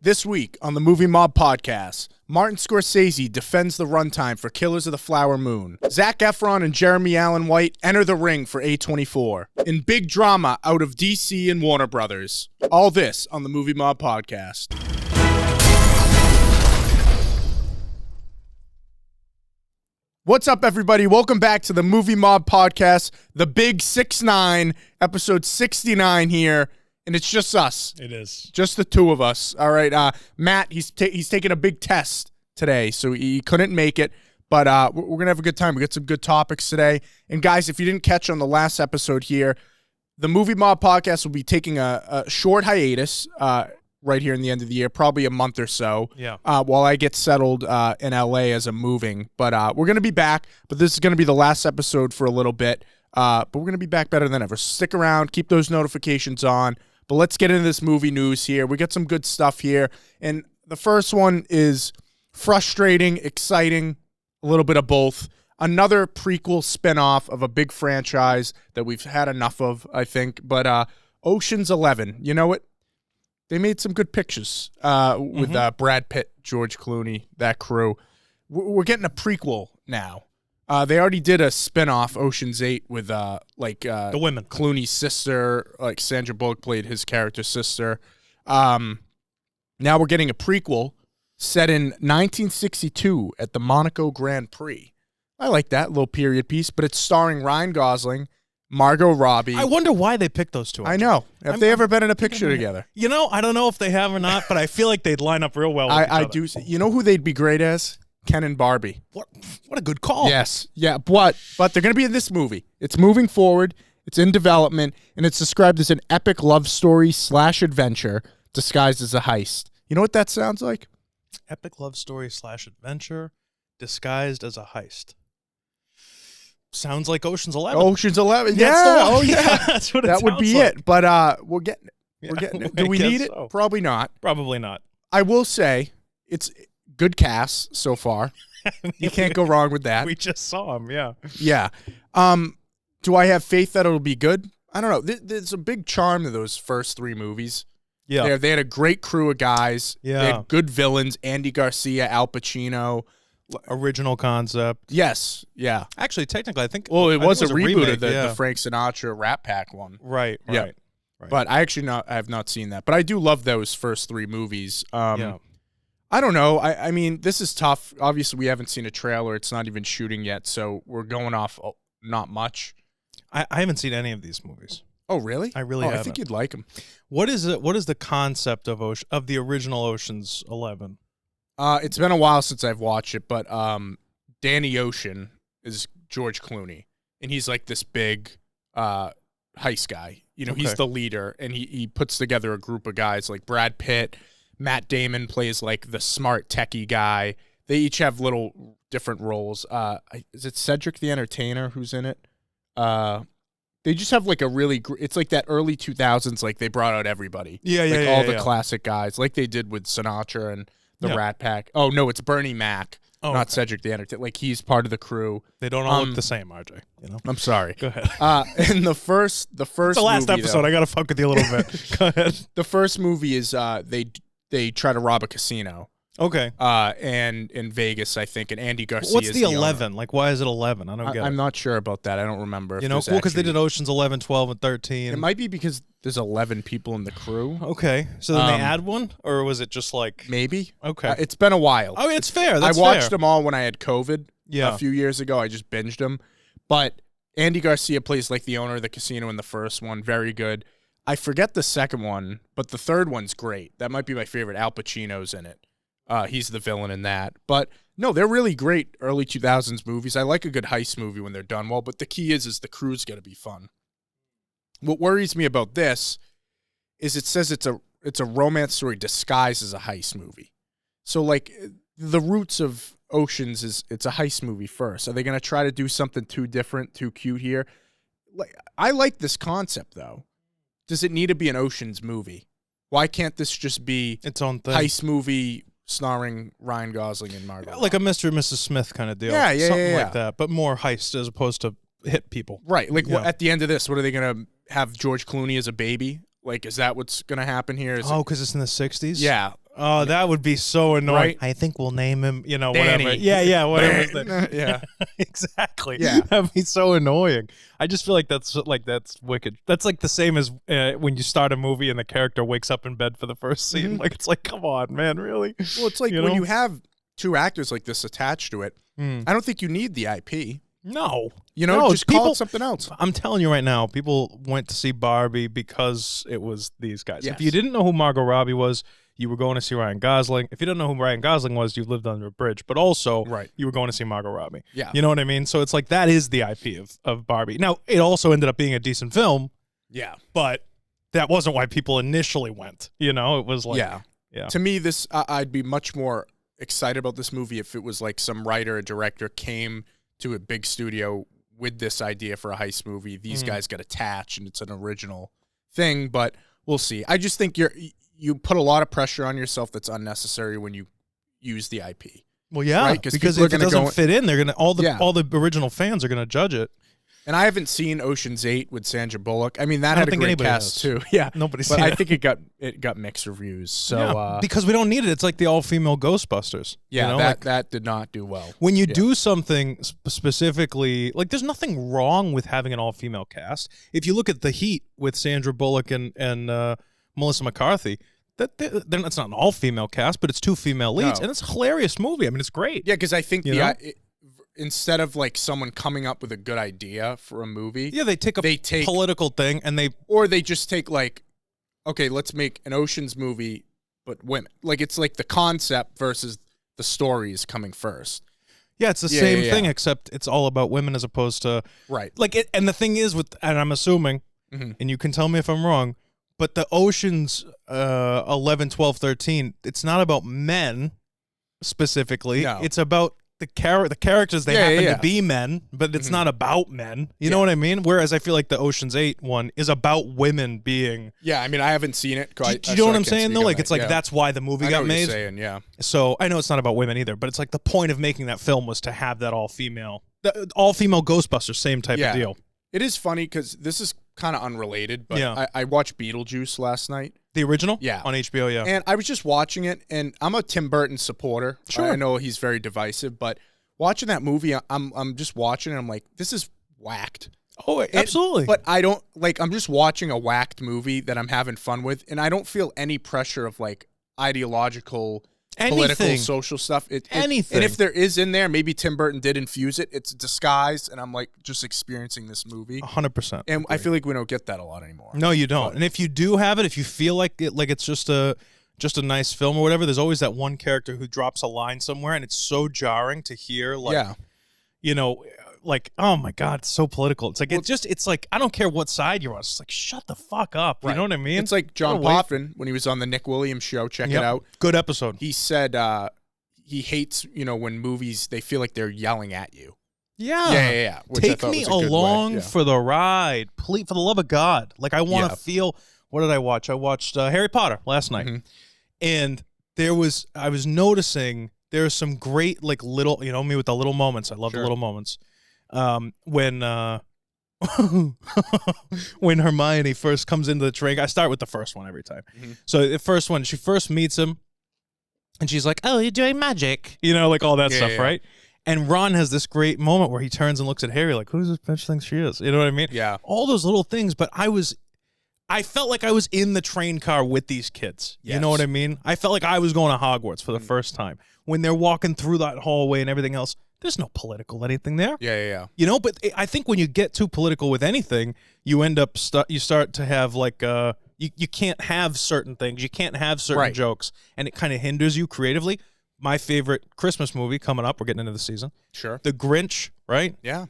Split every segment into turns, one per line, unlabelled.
This week on the Movie Mob Podcast, Martin Scorsese defends the runtime for Killers of the Flower Moon. Zac Efron and Jeremy Allen White enter the ring for A24. In big drama out of DC and Warner Brothers. All this on the Movie Mob Podcast. What's up, everybody? Welcome back to the Movie Mob Podcast, the big 6-9, episode 69 here. And it's just us.
It is.
Just the two of us. All right. Matt, he's taking a big test today, so he couldn't make it. But we're going to have a good time. We got some good topics today. And, guys, if you didn't catch on the last episode here, the Movie Mob Podcast will be taking a short hiatus right here in the end of the year, probably a month or so, while I get settled in L.A. as I'm moving. But we're going to be back. But this is going to be the last episode for a little bit. But we're going to be back better than ever. Stick around. Keep those notifications on. But let's get into this movie news here. We got some good stuff here. And the first one is frustrating, exciting, a little bit of both. Another prequel spinoff of a big franchise that we've had enough of, I think. But Ocean's 11, you know what? They made some good pictures with Brad Pitt, George Clooney, that crew. We're getting a prequel now. They already did a spinoff, Ocean's 8, with the women. Clooney's sister, like Sandra Bullock played his character's sister. Now we're getting a prequel set in 1962 at the Monaco Grand Prix. I like that little period piece, but it's starring Ryan Gosling, Margot Robbie.
I wonder why they picked those two.
I know. Have they ever been in a picture together?
You know, I don't know if they have or not, but I feel like they'd line up real well with each other.
I do. You know who they'd be great as? Ken and Barbie.
What a good call.
Yes. Yeah, but they're going to be in this movie. It's moving forward. It's in development, and it's described as an epic love story / adventure disguised as a heist. You know what that sounds like?
Epic love story / adventure disguised as a heist. Sounds like Ocean's 11.
Ocean's 11.
That's
Yeah.
the one.
Oh, yeah.
That's what it
that would
sounds
be
like.
it. But we're getting it. We're getting it. Do we need it?
So.
Probably not.
Probably not.
I will say it's good cast so far. You can't go wrong with that.
We just saw him, yeah.
Yeah. Do I have faith that it'll be good? I don't know. There's a big charm to those first three movies.
Yeah.
They had a great crew of guys.
Yeah.
They had good villains. Andy Garcia, Al Pacino.
Original concept.
Yes. Yeah.
Actually, technically, I think...
Well, it was a reboot
remake,
of the Frank Sinatra Rat Pack one.
Right.
Yeah. But I have not seen that. But I do love those first three movies. I don't know. I mean, this is tough. Obviously, we haven't seen a trailer. It's not even shooting yet, so we're going off not much.
I haven't seen any of these movies.
Oh, really?
I really haven't.
I think you'd like them.
What is it? What is the concept of the original Ocean's 11?
It's been a while since I've watched it, but Danny Ocean is George Clooney, and he's like this big heist guy. You know, he's the leader, and he puts together a group of guys like Brad Pitt. Matt Damon plays like the smart techie guy. They each have little different roles. Is it Cedric the Entertainer who's in it? They just have like a really it's like that early 2000s, like they brought out everybody. All the classic guys, like they did with Sinatra and the Rat Pack. Oh, no, it's Bernie Mac, not Cedric the Entertainer. Like he's part of the crew.
They don't all look the same, RJ. You know?
I'm sorry.
Go ahead.
And the first
it's the last
movie,
episode.
though,
I got to fuck with you a little bit. Go ahead.
The first movie is they try to rob a casino.
Okay.
And in Vegas, I think, and Andy Garcia.
What's
is
the
11?
owner. Like, why is it 11? I don't get it.
I'm not sure about that. I don't remember.
You know, well, because they did Ocean's 11, 12, and 13.
It might be because there's 11 people in the crew.
Okay. So then they add one? Or was it just like...
Maybe.
Okay.
It's been a while.
Oh, it's fair.
I watched them all when I had COVID a few years ago. I just binged them. But Andy Garcia plays like the owner of the casino in the first one. Very good. I forget the second one, but the third one's great. That might be my favorite. Al Pacino's in it. He's the villain in that. But no, they're really great early 2000s movies. I like a good heist movie when they're done well, but the key is the crew's got to be fun. What worries me about this is it says it's a romance story disguised as a heist movie. So like the roots of Oceans is it's a heist movie first. Are they going to try to do something too different, too cute here? Like I like this concept though. Does it need to be an Oceans movie? Why can't this just be
its own thing?
Heist movie starring Ryan Gosling and Margot?
Like a Mr. and Mrs. Smith kind of deal.
Yeah,
Something like that, but more heist as opposed to hit people.
Right. Like at the end of this, what are they going to have George Clooney as a baby? Like, is that what's going to happen here?
Because it's in the 60s?
Yeah.
Oh, that would be so annoying.
Right?
I think we'll name him,
Danny.
whatever. Yeah, whatever.
Yeah.
Exactly.
Yeah.
That'd be so annoying. I just feel like that's wicked. That's like the same as when you start a movie and the character wakes up in bed for the first scene. Like, it's like, come on, man, really?
Well, it's like when you have two actors like this attached to it, I don't think you need the IP.
No.
Just call it something else.
I'm telling you right now, people went to see Barbie because it was these guys.
Yes.
If you didn't know who Margot Robbie was, you were going to see Ryan Gosling. If you didn't know who Ryan Gosling was, you lived under a bridge. But also, you were going to see Margot Robbie.
Yeah.
You know what I mean? So it's like that is the IP of Barbie. Now, it also ended up being a decent film.
Yeah.
But that wasn't why people initially went. It was like... Yeah.
To me, this I'd be much more excited about this movie if it was like some writer or director came to a big studio with this idea for a heist movie. These guys got attached and it's an original thing, but we'll see. I just think you put a lot of pressure on yourself that's unnecessary when you use the IP.
Well, yeah,
right?
because if it doesn't fit in, they're gonna all the original fans are gonna judge it.
And I haven't seen Ocean's 8 with Sandra Bullock. I mean, that had a great cast too. Yeah,
nobody's
but
seen
I
it.
think it got mixed reviews. So
because we don't need it. It's like the all-female Ghostbusters.
Yeah, that did not do well.
When you do something specifically, like there's nothing wrong with having an all-female cast. If you look at The Heat with Sandra Bullock and Melissa McCarthy, it's not an all-female cast, but it's two female leads, and it's a hilarious movie. I mean, it's great.
Yeah, because I think instead of like someone coming up with a good idea for a movie,
they take a political thing and
they just take like, okay, let's make an Ocean's movie, but women. Like it's like the concept versus the stories coming first.
Yeah, it's the same thing, except it's all about women as opposed to and the thing is and I'm assuming, and you can tell me if I'm wrong, but the Ocean's 11, 12, 13, it's not about men specifically. No. It's about the characters. They happen to be men, but it's not about men. You know what I mean? Whereas I feel like the Ocean's 8 one is about women being.
Yeah, I mean, I haven't seen it.
Do you know what I'm saying though? Like it's like that's why the movie got made.
Saying, yeah.
So I know it's not about women either, but it's like the point of making that film was to have that all female Ghostbusters, same type of deal.
It is funny because this is kind of unrelated, but I watched Beetlejuice last night.
The original?
Yeah.
On HBO, yeah.
And I was just watching it, and I'm a Tim Burton supporter.
Sure.
I know he's very divisive, but watching that movie, I'm just watching it, I'm like, this is whacked.
Oh, absolutely.
But I don't, like, I'm just watching a whacked movie that I'm having fun with, and I don't feel any pressure of, like, ideological... political, social stuff.
Anything.
And if there is in there, maybe Tim Burton did infuse it. It's disguised, and I'm like just experiencing this movie.
100%.
And I feel like we don't get that a lot anymore.
No, you don't. And if you do have it, if you feel like it's just a nice film or whatever, there's always that one character who drops a line somewhere, and it's so jarring to hear. Like, like, oh my God, it's so political. It's like it's like I don't care what side you're on. It's like shut the fuck up. You know what I mean?
It's like John Potvin when he was on the Nick Williams show. Check it out.
Good episode.
He said he hates when movies they feel like they're yelling at you. Yeah.
Take me along for the ride, please, for the love of God. Like I want to feel. What did I watch? I watched Harry Potter last night, and I was noticing there's some great like little me with the little moments. I love the little moments. When Hermione first comes into the train, I start with the first one every time. So the first one, she first meets him, and she's like, "Oh, you're doing magic," like all that stuff, right? And Ron has this great moment where he turns and looks at Harry like, "Who does this bitch think she is?" You know what I mean?
Yeah.
All those little things, but I felt like I was in the train car with these kids. Yes. You know what I mean? I felt like I was going to Hogwarts for the first time when they're walking through that hallway and everything else. There's no political anything there.
Yeah.
But I think when you get too political with anything, you end up you start to have like you can't have certain things, you can't have certain jokes, and it kind of hinders you creatively. My favorite Christmas movie coming up, we're getting into the season.
Sure.
The Grinch, right?
Yeah.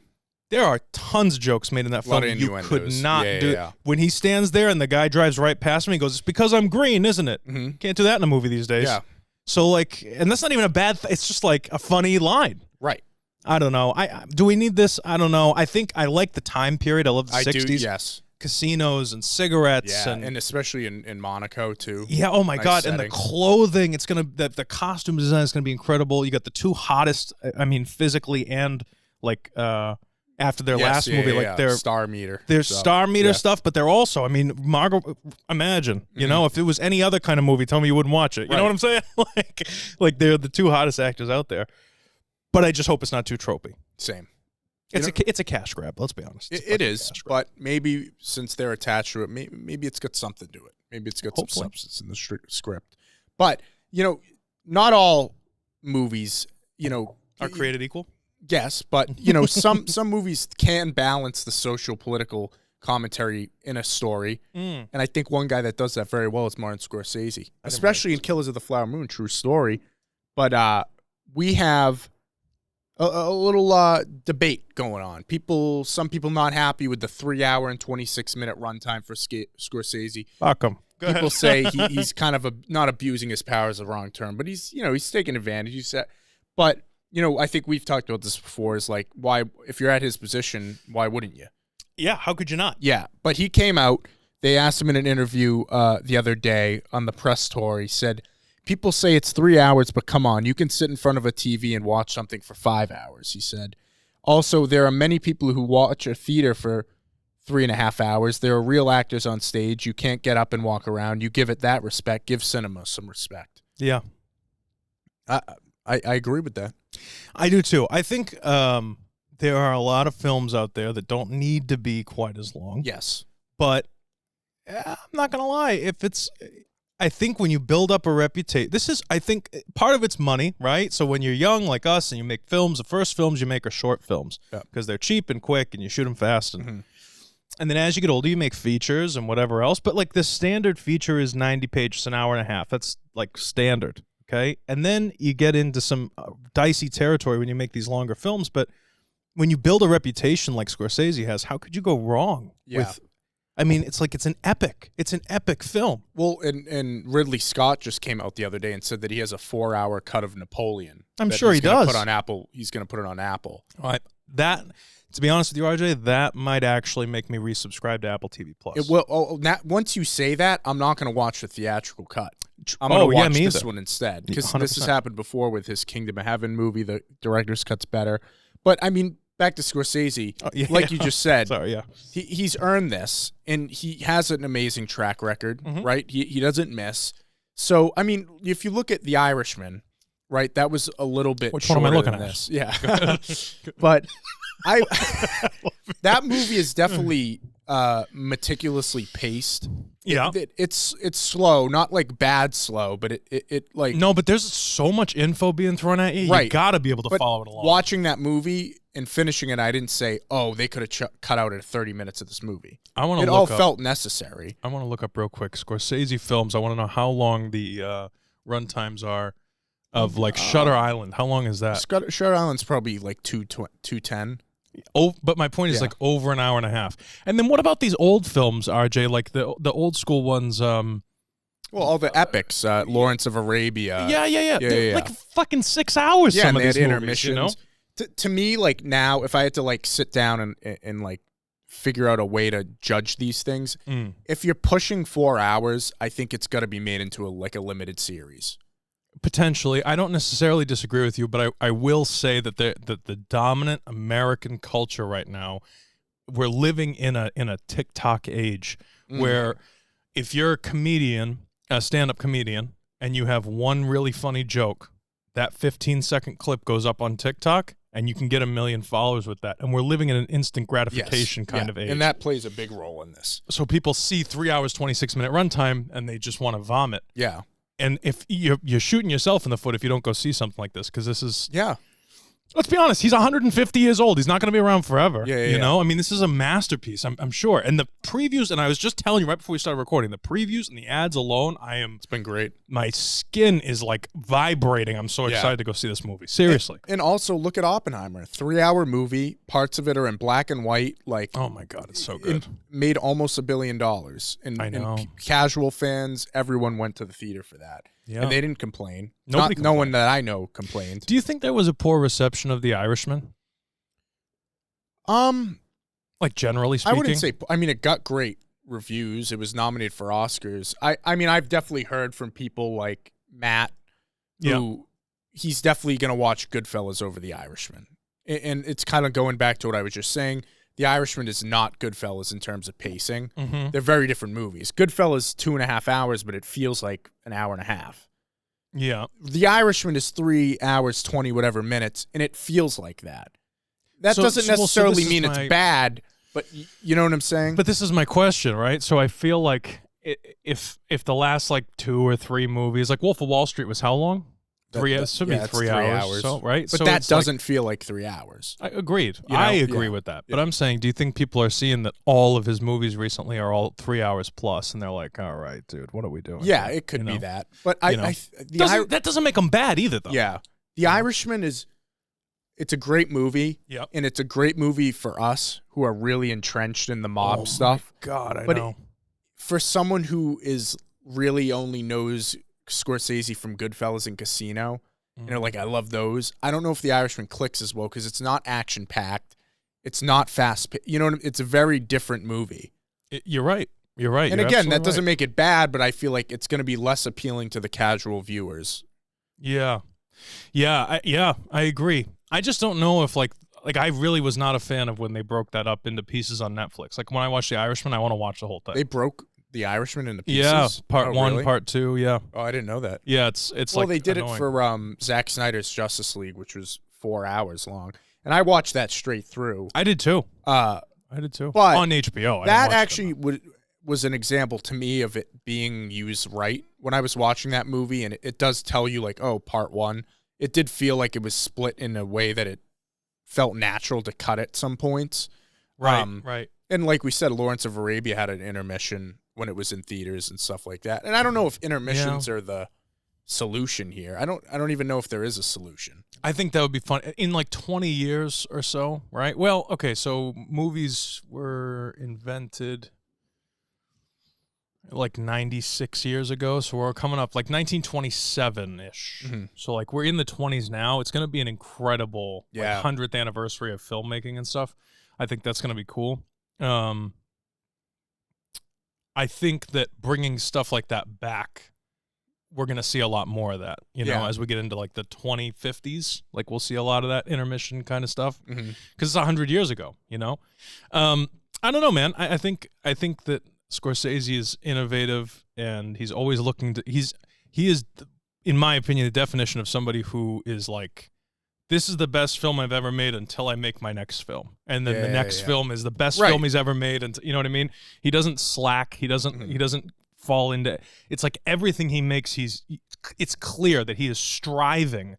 There are tons of jokes made in that film. You could not do it. When he stands there and the guy drives right past him, he goes, "It's because I'm green, isn't it?" Can't do that in a movie these days.
Yeah.
So like, and that's not even a bad it's just like a funny line.
Right.
I don't know. Do we need this? I don't know. I think I like the time period. I love the 60s.
Do, yes.
Casinos and cigarettes.
Yeah, and especially in Monaco, too.
Yeah, oh my God. Setting. And the clothing, the costume design is going to be incredible. You got the two hottest, I mean, physically and like after their last movie. Like their
star meter.
Their star meter stuff, but they're also, I mean, Margot, imagine, you know, if it was any other kind of movie, tell me you wouldn't watch it. You know what I'm saying? like they're the two hottest actors out there. But I just hope it's not too tropey.
Same.
It's a cash grab, let's be honest.
It is, but maybe since they're attached to it, maybe it's got something to it. Maybe it's got some substance in the script. But, you know, not all movies, you know,
are created equal.
Yes, but you know, some movies can balance the social political commentary in a story, and I think one guy that does that very well is Martin Scorsese, especially in Killers of the Flower Moon, true story. But we have a little debate going on. Some people not happy with the 3 hour and 26-minute runtime for Scorsese.
Fuck him.
People say he's kind of not abusing his power is the wrong term, but he's taking advantage. You said, but you know, I think we've talked about this before. Is like, why, if you're at his position, why wouldn't you?
Yeah, how could you not?
Yeah, but he came out. They asked him in an interview the other day on the press tour. He said, "People say it's 3 hours, but come on, you can sit in front of a TV and watch something for 5 hours." He said, "Also, there are many people who watch a theater for 3.5 hours. There are real actors on stage. You can't get up and walk around. You give it that respect. Give cinema some respect."
Yeah.
I agree with that.
I do too. I think there are a lot of films out there that don't need to be quite as long.
Yes.
But I'm not going to lie. I think when you build up a reputation, I think part of it's money, right? So when you're young like us and you make films, the first films you make are short films because they're cheap and quick and you shoot them fast. And then as you get older, you make features and whatever else. But like the standard feature is 90 pages, an hour and a half. That's like standard. Okay. And then you get into some dicey territory when you make these longer films. But when you build a reputation like Scorsese has, how could you go wrong with, I mean, it's like it's an epic film.
Well, and Ridley Scott just came out the other day and said that he has a 4 hour cut of Napoleon.
I'm sure he does.
Put on Apple. He's going to put it on Apple.
All right. That, to be honest with you, RJ, that might actually make me resubscribe to Apple TV Plus.
It will. Once you say that, I'm not going to watch the theatrical cut. I'm going to watch this one instead because this has happened before with his Kingdom of Heaven movie. The director's cut's better. But, I mean, back to Scorsese, you just said, he's earned this, and he has an amazing track record, right? He doesn't miss. So, I mean, if you look at The Irishman, right, that was a little bit
Which one am I looking at?
This. Yeah. But that movie is definitely meticulously paced.
Yeah.
It's slow, not like bad slow, but it like...
No, but there's so much info being thrown at you.
Right.
You got to be able to follow it along.
Watching that movie and finishing it, I didn't say, oh, they could have cut out 30 minutes of this movie. It all felt necessary.
I want to look up real quick Scorsese films. I want to know how long the run times are of like Shutter Island. How long is that?
Shutter Island's probably like 210.
Oh, but my point is like over an hour and a half. And then what about these old films, RJ? Like the old school ones.
Well, all the epics, Lawrence of Arabia.
Yeah. Like fucking 6 hours.
Yeah,
some
and
of these
they had
movies,
intermissions. You know? To me, like now, if I had to like sit down and like figure out a way to judge these things, if you're pushing 4 hours, I think it's got to be made into a limited series.
Potentially. I don't necessarily disagree with you, but I will say that the dominant American culture right now, we're living in a TikTok age where if you're a comedian, a stand-up comedian, and you have one really funny joke, that 15-second clip goes up on TikTok, and you can get 1 million followers with that. And we're living in an instant gratification kind of age.
And that plays a big role in this.
So people see 3 hours, 26-minute runtime, and they just want to vomit.
Yeah.
And if you're shooting yourself in the foot if you don't go see something like this, because this is let's be honest, he's 150 years old. He's not going to be around forever. You know, I mean, this is a masterpiece. I'm sure. And the previews, and I was just telling you right before we started recording, the previews and the ads alone,
it's been great.
My skin is like vibrating. I'm so excited to go see this movie. Seriously.
And also look at Oppenheimer, 3 hour movie. Parts of it are in black and white. Like,
oh my God, it's so good.
Made almost $1 billion. And,
I know.
And casual fans, everyone went to the theater for that.
Yeah.
And they didn't complain.
No
one that I know complained.
Do you think there was a poor reception of The Irishman? Like generally speaking?
I wouldn't say. I mean, it got great reviews. It was nominated for Oscars. I mean, I've definitely heard from people like Matt, who he's definitely going to watch Goodfellas over The Irishman. and it's kind of going back to what I was just saying. The Irishman is not Goodfellas in terms of pacing. They're very different movies. Goodfellas 2.5 hours, but it feels like an hour and a half.
Yeah.
The Irishman is 3 hours, 20 whatever minutes, and it feels like that. That doesn't necessarily mean it's bad, but you know what I'm saying?
But this is my question, right? So I feel like if the last like 2 or 3 movies, like Wolf of Wall Street was how long? 3 hours. Should be 3 hours. So, right?
But so that doesn't feel like 3 hours.
Agreed. I agree with that. But I'm saying, do you think people are seeing that all of his movies recently are all 3 hours plus, and they're like, all right, dude, what are we doing?
Yeah, it could be that. But
that doesn't make them bad either, though.
Yeah. The Irishman it's a great movie.
Yep.
And it's a great movie for us who are really entrenched in the mob stuff.
God, I know.
For someone who is really only knows Scorsese from Goodfellas and Casino, and they're like, I love those. I don't know if The Irishman clicks as well because it's not action packed, it's not fast. You know, it's a very different movie.
You're right. You're right.
And again, that doesn't make it bad, but I feel like it's going to be less appealing to the casual viewers.
Yeah, I agree. I just don't know if like I really was not a fan of when they broke that up into pieces on Netflix. Like when I watch The Irishman, I want to watch the whole thing.
They broke The Irishman into pieces?
Yeah, part 1,
really?
part 2, yeah.
Oh, I didn't know that.
Yeah, it's
well,
like
they did
annoying.
it for Zack Snyder's Justice League, which was 4 hours long. And I watched that straight through.
I did too.
But
on HBO.
That actually was an example to me of it being used right when I was watching that movie. And it does tell you, like, oh, part 1. It did feel like it was split in a way that it felt natural to cut at some points.
Right.
And like we said, Lawrence of Arabia had an intermission when it was in theaters and stuff like that. And I don't know if intermissions are the solution here. I don't even know if there is a solution.
I think that would be fun in like 20 years or so, right? Well, okay, so movies were invented like 96 years ago, so we're coming up like 1927-ish. So like we're in the 20s now. It's going to be an incredible 100th anniversary of filmmaking and stuff. I think that's going to be cool. I think that bringing stuff like that back, we're going to see a lot more of that, you know, as we get into like the 2050s. Like we'll see a lot of that intermission kind of stuff because it's 100 years ago, you know. I don't know, man. I think that Scorsese is innovative and he's always looking to he is, in my opinion, the definition of somebody who is like, this is the best film I've ever made until I make my next film. And then the next film is the best film he's ever made. And you know what I mean? He doesn't slack. He doesn't fall into, it's like everything he makes, it's clear that he is striving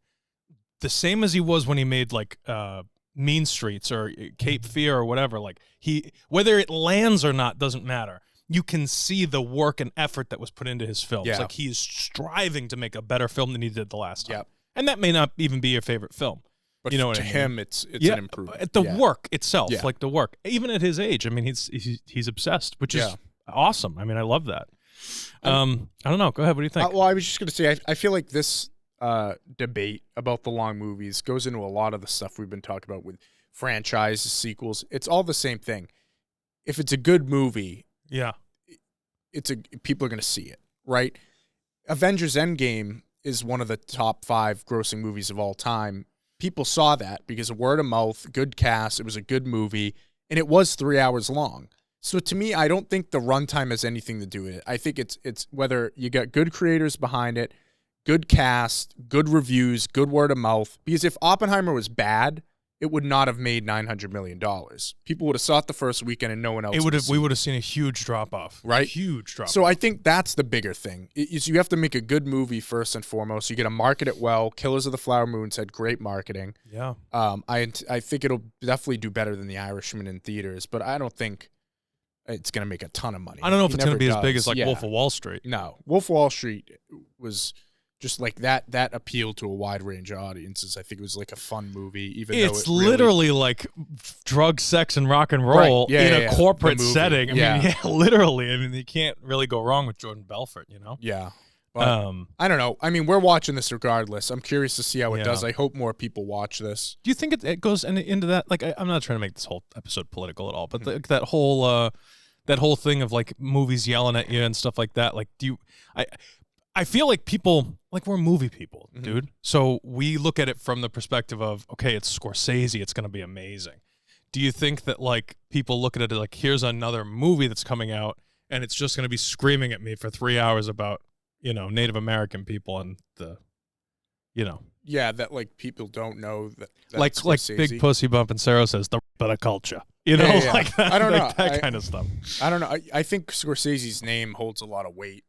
the same as he was when he made like Mean Streets or Cape Fear or whatever. Like whether it lands or not doesn't matter. You can see the work and effort that was put into his films.
Yeah.
Like he is striving to make a better film than he did the last time.
Yep.
And that may not even be your favorite film.
But
you know
to
what I mean?
him, it's an improvement.
The work itself, like the work. Even at his age, I mean, he's obsessed, which is awesome. I mean, I love that. I don't know. Go ahead. What do you think?
Well, I was just going to say, I feel like this debate about the long movies goes into a lot of the stuff we've been talking about with franchises, sequels. It's all the same thing. If it's a good movie, people are going to see it, right? Avengers Endgame is one of the top 5 grossing movies of all time. People saw that because of word of mouth, good cast, it was a good movie, and it was 3 hours long. So to me, I don't think the runtime has anything to do with it. I think it's whether you got good creators behind it, good cast, good reviews, good word of mouth. Because if Oppenheimer was bad, it would not have made $900 million. People would have saw it the first weekend and no one else would have.
We would have seen a huge drop-off.
Right?
Huge drop-off.
So I think that's the bigger thing. Is you have to make a good movie first and foremost. You got to market it well. Killers of the Flower Moons had great marketing.
Yeah.
I think it'll definitely do better than The Irishman in theaters, but I don't think it's going to make a ton of money.
I don't know if it's going to be as big as like Wolf of Wall Street.
No. Wolf of Wall Street was just like that appealed to a wide range of audiences. I think it was like a fun movie, even though it's
literally like drug, sex, and rock and roll in a corporate setting. I mean, literally. I mean, you can't really go wrong with Jordan Belfort, you know?
Yeah. But, I don't know. I mean, we're watching this regardless. I'm curious to see how it does. I hope more people watch this.
Do you think it goes into that? Like, I'm not trying to make this whole episode political at all, but that whole thing of like movies yelling at you and stuff like that. Like, I feel like people like we're movie people, dude. So we look at it from the perspective of, okay, it's Scorsese, it's going to be amazing. Do you think that like people look at it like, here's another movie that's coming out and it's just going to be screaming at me for 3 hours about, you know, Native American people and the, you know.
Yeah, that like people don't know that
like Big Pussy Bump and Sarah says, the culture. You know, like that,
I don't know.
Like that kind of stuff.
I don't know. I think Scorsese's name holds a lot of weight.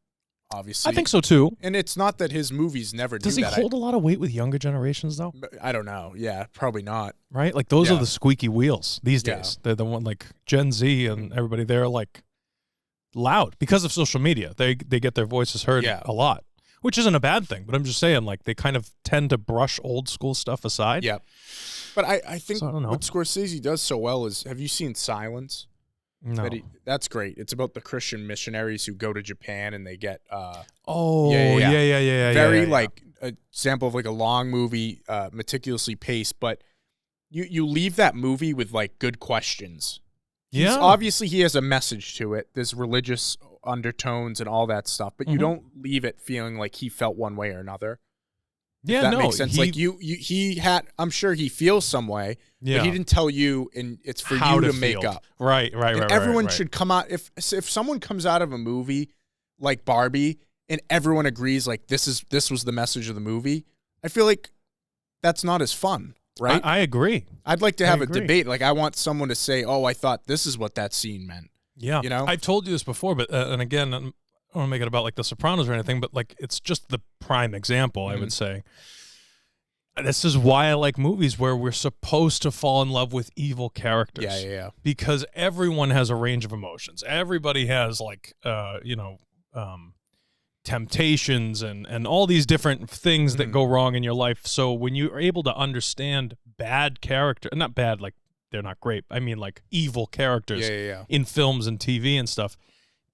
Obviously,
I think so too.
And it's not that his movies never do that.
Does he hold a lot of weight with younger generations though?
I don't know. Yeah, probably not.
Right? Like those are the squeaky wheels these days. They're the one like Gen Z and everybody. They're like loud because of social media. They get their voices heard a lot, which isn't a bad thing. But I'm just saying, like they kind of tend to brush old school stuff aside.
Yeah. But I think
so I don't know.
what Scorsese does so well is, have you seen Silence?
No.
That's great. It's about the Christian missionaries who go to Japan and they get
very
like example of like a long movie, meticulously paced, but you leave that movie with like good questions. Obviously he has a message to it. There's religious undertones and all that stuff, but you don't leave it feeling like he felt one way or another.
Yeah,
that makes sense. Like he had, I'm sure he feels some way, but he didn't tell you, and it's for you to make up.
Right.
Everyone should come out. If someone comes out of a movie like Barbie and everyone agrees like this was the message of the movie, I feel like that's not as fun, right?
I agree.
I'd like to have a debate. Like I want someone to say, "Oh, I thought this is what that scene meant."
Yeah,
you know,
I've told you this before, but and again, I don't want to make it about like The Sopranos or anything, but like it's just the prime example, I would say. This is why I like movies where we're supposed to fall in love with evil characters.
Yeah.
Because everyone has a range of emotions. Everybody has like, temptations and all these different things that go wrong in your life. So when you're able to understand bad character, not bad, like they're not great. I mean like evil characters in films and TV and stuff.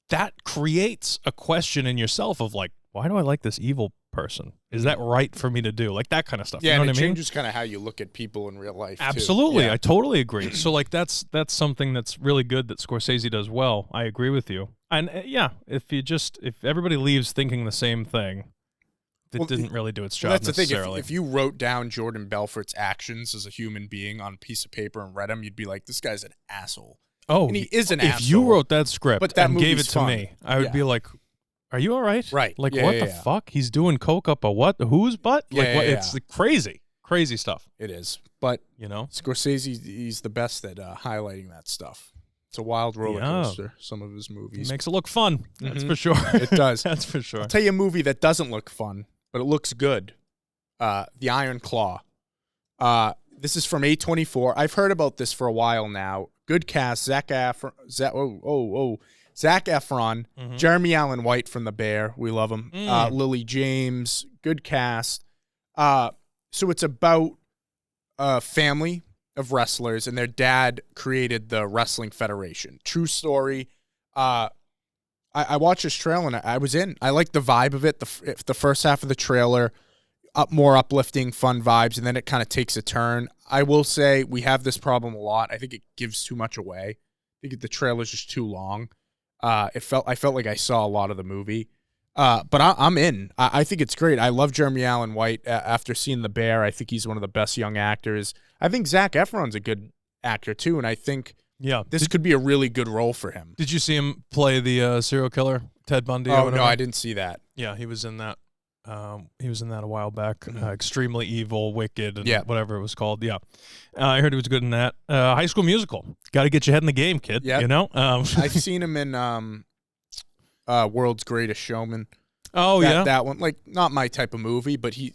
That creates a question in yourself of like, why do I like this evil person? Is that right for me to do? Like that kind of stuff.
Yeah,
you know
and
what
it
I mean?
changes kind of how you look at people in real life.
Absolutely.
Too. Yeah.
I totally agree. So like that's something that's really good that Scorsese does well. I agree with you. And if everybody leaves thinking the same thing, it didn't really do its job
that's
necessarily.
The thing. If you wrote down Jordan Belfort's actions as a human being on a piece of paper and read them, you'd be like, this guy's an asshole.
Oh,
and he is an asshole.
If you wrote that script
but that
and gave it to
fun.
Me, I would be like, are you all right?
Right.
Like, what the fuck? He's doing coke up a what? Whose butt? Like, what? It's crazy stuff.
It is. But,
you know,
Scorsese, he's the best at highlighting that stuff. It's a wild roller coaster, some of his movies.
He makes it look fun. That's for sure.
It does.
That's for sure.
I'll tell you a movie that doesn't look fun, but it looks good. The Iron Claw. This is from A24. I've heard about this for a while now. Good cast. Zac Efron. Jeremy Allen White from The Bear. We love him. Lily James. Good cast. So it's about a family of wrestlers, and their dad created the Wrestling Federation. True story. I watched this trailer, and I was in. I liked the vibe of it. The first half of the trailer, more uplifting, fun vibes, and then it kind of takes a turn. I will say we have this problem a lot. I think it gives too much away. I think the trailer's just too long. I felt like I saw a lot of the movie. But I'm in. I think it's great. I love Jeremy Allen White. After seeing The Bear, I think he's one of the best young actors. I think Zac Efron's a good actor too, and I think this could be a really good role for him.
Did you see him play the serial killer, Ted Bundy?
Oh, no, I didn't see that.
Yeah, he was in that. He was in that a while back. Extremely Evil, Wicked, and whatever it was called. Yeah, I heard he was good in that. High School Musical. Got to get your head in the game, kid.
Yeah,
you know.
I've seen him in World's Greatest Showman.
Oh,
that one. Like, not my type of movie, but he's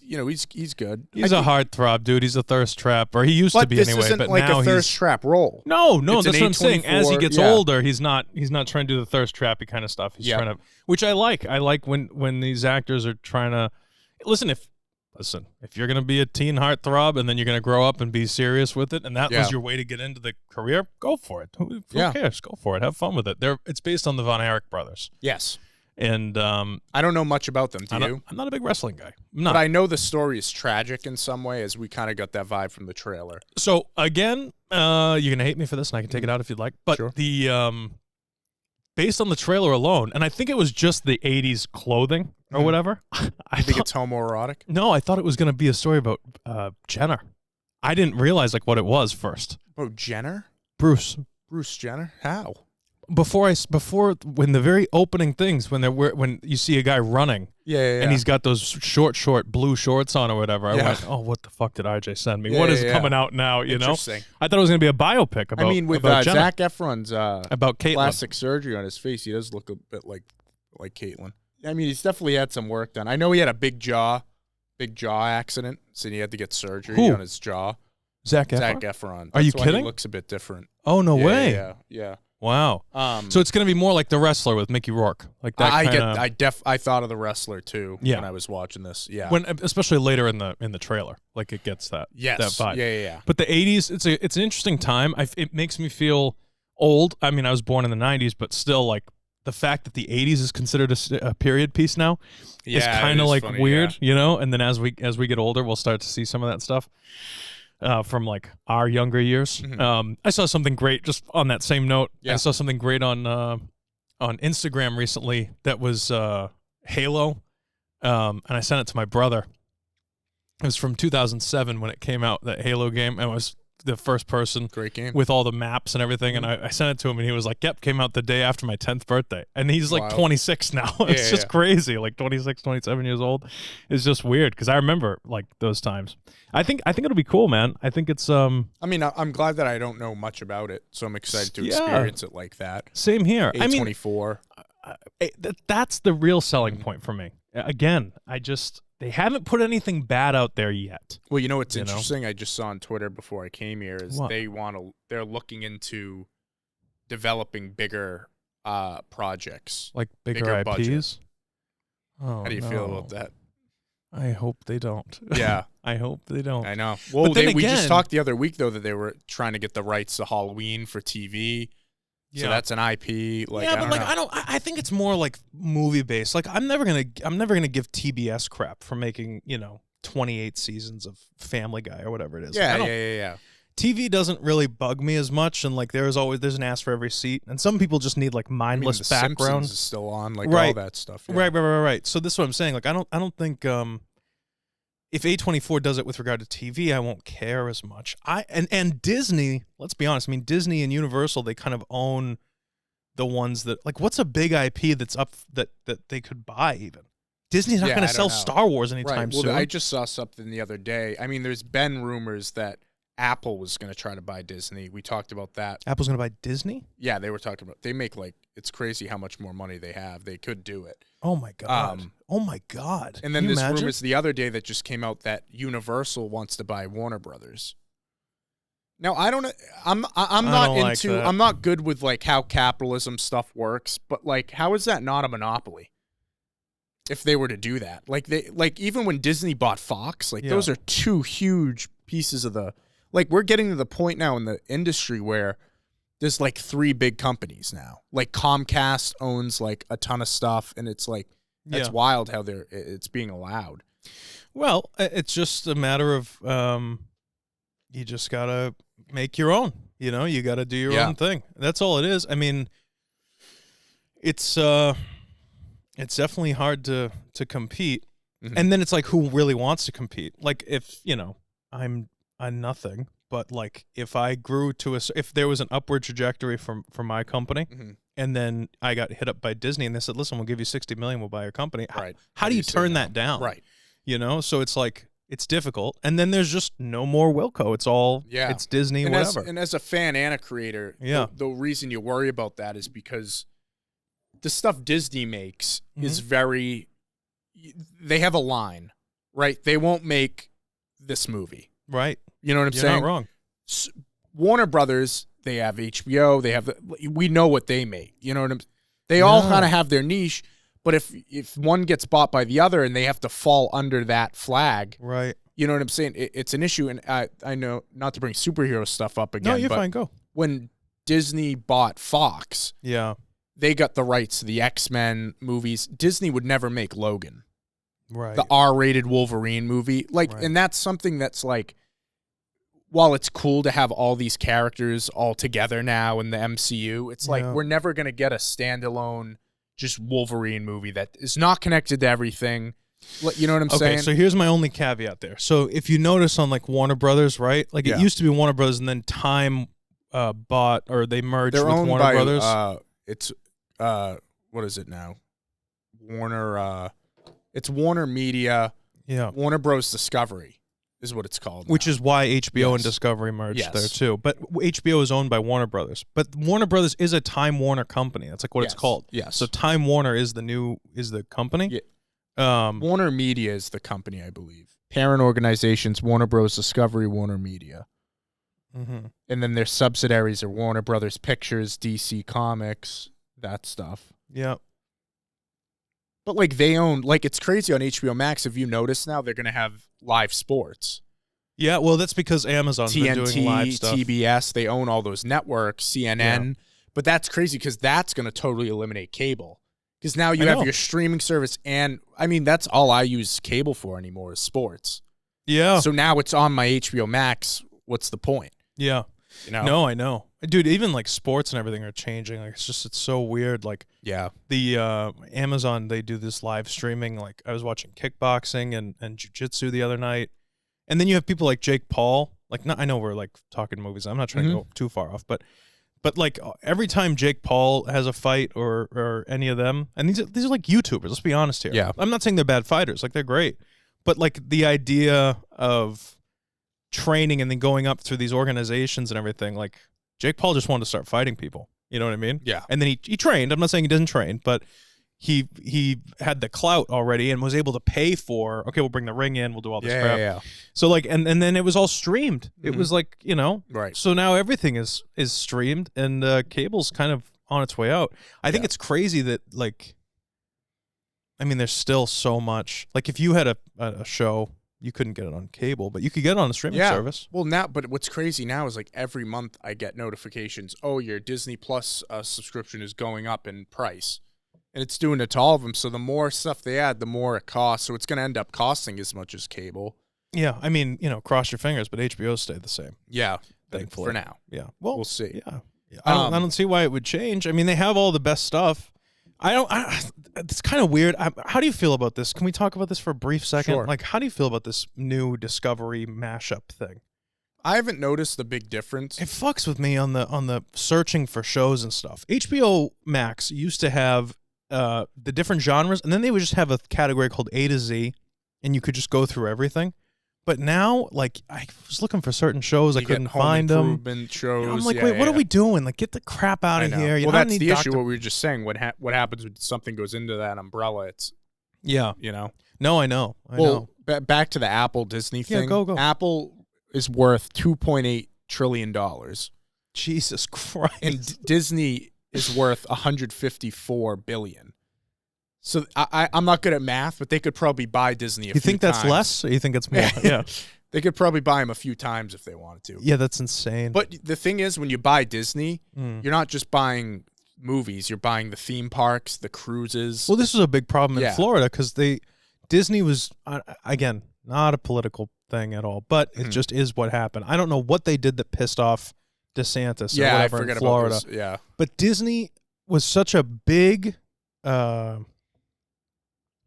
good.
He's a heartthrob, dude. He's a thirst trap, or he used to be anyway.
But this isn't like
now
a thirst trap role.
No, that's what I'm saying. As he gets older, he's not trying to do the thirst trappy kind of stuff. He's trying to, which I like. I like when these actors are trying to listen. If you're gonna be a teen heartthrob and then you're gonna grow up and be serious with it, and that was your way to get into the career, go for it. Who cares? Go for it. Have fun with it. It's based on the Von Erich brothers.
Yes.
And
I don't know much about them. Do you?
I'm not a big wrestling guy.
But I know the story is tragic in some way, as we kind of got that vibe from the trailer.
So again, you're gonna hate me for this, and I can take it out if you'd like. But the based on the trailer alone, and I think it was just the 80s clothing or whatever.
I think it's homoerotic.
No, I thought it was going to be a story about Jenner. I didn't realize like what it was first.
Oh, Jenner?
Bruce
Jenner? How?
Before when the very opening things when you see a guy running, and he's got those short blue shorts on or whatever, I went, oh, what the fuck did RJ send me? What is coming out now? You know, I thought it was gonna be a biopic about.
I mean, with Zac Efron's
about Caitlyn.
Plastic surgery on his face, he does look a bit like Caitlyn. I mean, he's definitely had some work done. I know he had a big jaw accident, so he had to get surgery on his jaw.
Zac
Efron.
Are you kidding?
He looks a bit different.
Oh no way!
Yeah.
Wow. So it's going to be more like The Wrestler with Mickey Rourke, like that.
I thought of The Wrestler too when I was watching this. Yeah.
Especially later in the trailer, like it gets that that vibe.
Yeah. But
the 80s, it's an interesting time. It makes me feel old. I mean, I was born in the 90s, but still, like the fact that the 80s is considered a period piece now is kind of like funny, weird, you know. And then as we get older, we'll start to see some of that stuff. From like our younger years. I saw something great just on that same note. I saw something great on Instagram recently that was Halo, and I sent it to my brother. It was from 2007 when it came out, that Halo game, and it was the first person,
great game
with all the maps and everything. And I sent it to him, and he was like, "Yep, came out the day after my 10th birthday." And he's like 26 now. It's just crazy, like 26, 27 years old. It's just weird because I remember like those times. I think it'll be cool, man. I think it's I
mean, I'm glad that I don't know much about it, so I'm excited to experience it like that.
Same here.
A24.
That's the real selling point for me. Again, they haven't put anything bad out there yet.
Well, you know what's interesting? I just saw on Twitter before I came here is they're looking into developing bigger projects,
like bigger IPs.
Budget.
Oh,
how do you feel about that?
I hope they don't.
Yeah.
I hope they don't.
I know. Well, we just talked the other week, though, that they were trying to get the rights to Halloween for TV. So that's an IP. Like,
I think it's more like movie based. Like, I'm never gonna give TBS crap for making 28 seasons of Family Guy or whatever it is.
Yeah.
TV doesn't really bug me as much, and like there's an ass for every seat, and some people just need like mindless background.
Simpsons is still on, like all that stuff. Yeah.
Right. So this is what I'm saying. Like I don't think if A24 does it with regard to TV, I won't care as much. And Disney, let's be honest. I mean, Disney and Universal, they kind of own the ones that like. What's a big IP that's up that they could buy even? Disney's not going to sell Star Wars anytime soon.
I just saw something the other day. I mean, there's been rumors that Apple was going to try to buy Disney. We talked about that.
Apple's going to buy Disney?
Yeah, they were talking about. They make it's crazy how much more money they have. They could do it.
Oh my god. Oh my god.
And then there's rumors the other day that just came out that Universal wants to buy Warner Brothers. Now I'm not good with like how capitalism stuff works, but like how is that not a monopoly? If they were to do that, even when Disney bought Fox, those are two huge pieces of the. Like, we're getting to the point now in the industry where there's, like, 3 big companies now. Like, Comcast owns, like, a ton of stuff, and it's, like, that's wild how it's being allowed.
Well, it's just a matter of you just got to make your own. You know, you got to do your own thing. That's all it is. I mean, it's definitely hard to compete. Mm-hmm. And then it's like, who really wants to compete? Like, if, I'm nothing, but like if I grew to if there was an upward trajectory from my company, and then I got hit up by Disney and they said, "Listen, we'll give you $60 million, we'll buy your company."
Right?
How do you turn that down?
Right?
So it's like it's difficult, and then there's just no more Wilco. It's all it's Disney, and whatever.
And as a fan and a creator, the reason you worry about that is because the stuff Disney makes is very. They have a line, right? They won't make this movie.
Right.
You know what I'm saying?
You're not wrong.
Warner Brothers, they have HBO, we know what they make. You know what I'm saying? They all kind of have their niche, but if one gets bought by the other and they have to fall under that flag,
right?
You know what I'm saying? It's an issue, and I know not to bring superhero stuff up again.
No, you're fine. Go.
When Disney bought Fox, they got the rights to the X-Men movies. Disney would never make Logan. Right. The R-rated Wolverine movie. And that's something that's like while it's cool to have all these characters all together now in the MCU, it's like we're never going to get a standalone just Wolverine movie that is not connected to everything. You know what I'm saying?
Okay, so here's my only caveat there. So if you notice on like Warner Brothers, right? Like it used to be Warner Brothers, and then Time bought, or they merged with Warner Brothers.
It's what is it now? It's Warner Media.
Yeah,
Warner Bros. Discovery is what it's called.
Which is why HBO and Discovery merged there too. But HBO is owned by Warner Brothers. But Warner Brothers is a Time Warner company. That's like what it's called.
Yes.
So Time Warner is the company.
Yeah. Warner Media is the company, I believe. Parent organizations: Warner Bros. Discovery, Warner Media.
Mm-hmm.
And then their subsidiaries are Warner Brothers Pictures, DC Comics, that stuff.
Yeah.
But like they own, like it's crazy on HBO Max. If you notice now, they're going to have live sports.
Yeah, well, that's because Amazon's been doing live stuff.
TBS, they own all those networks, CNN. Yeah. But that's crazy because that's going to totally eliminate cable. Because now you have your streaming service, and I mean, that's all I use cable for anymore is sports.
Yeah.
So now it's on my HBO Max. What's the point?
Yeah.
You know?
No, I know. Dude, even like sports and everything are changing. Like it's so weird. Like the Amazon, they do this live streaming. Like I was watching kickboxing and jiu-jitsu the other night. And then you have people like Jake Paul. Like I know we're like talking movies. I'm not trying to go too far off, but like every time Jake Paul has a fight or any of them, and these are like YouTubers, let's be honest here.
Yeah.
I'm not saying they're bad fighters, like they're great. But like the idea of training and then going up through these organizations and everything, like Jake Paul just wanted to start fighting people. You know what I mean?
Yeah.
And then he trained. I'm not saying he doesn't train, but he had the clout already and was able to pay for, okay, we'll bring the ring in, we'll do all this crap.
Yeah.
So like, and then it was all streamed. It was like, you know,
right.
So now everything is streamed, and cable's kind of on its way out. I think it's crazy that like, I mean, there's still so much. Like if you had a show, you couldn't get it on cable, but you could get it on a streaming service.
Well, now, but what's crazy now is like every month I get notifications. Oh, your Disney Plus subscription is going up in price. And it's doing it to all of them. So the more stuff they add, the more it costs. So it's going to end up costing as much as cable.
Yeah. I mean, you know, cross your fingers, but HBO stayed the same.
Yeah.
Thankfully.
For now.
Yeah. Well,
we'll see.
Yeah. I don't see why it would change. I mean, they have all the best stuff. It's kind of weird. How do you feel about this? Can we talk about this for a brief second?
Sure.
Like, how do you feel about this new Discovery mashup thing?
I haven't noticed the big difference.
It fucks with me on the searching for shows and stuff. HBO Max used to have the different genres, and then they would just have a category called A to Z, and you could just go through everything. But now, like, I was looking for certain shows, I couldn't find them.
Shows.
I'm like, wait, what are we doing? Like, get the crap out of here.
Well, that's the issue. What we were just saying. What happens when something goes into that umbrella? It's you know.
No, I know.
Back to the Apple Disney thing.
Yeah, go.
Apple is worth $2.8 trillion.
Jesus Christ.
And Disney is worth $154 billion. So I'm not good at math, but they could probably buy Disney a few times.
You think that's less, or you think it's more? Yeah.
They could probably buy him a few times if they wanted to.
Yeah, that's insane.
But the thing is, when you buy Disney, you're not just buying movies. You're buying the theme parks, the cruises.
Well, this is a big problem in Florida because Disney was, again, not a political thing at all, but it just is what happened. I don't know what they did that pissed off DeSantis or whatever in Florida.
About this.
But Disney was such a big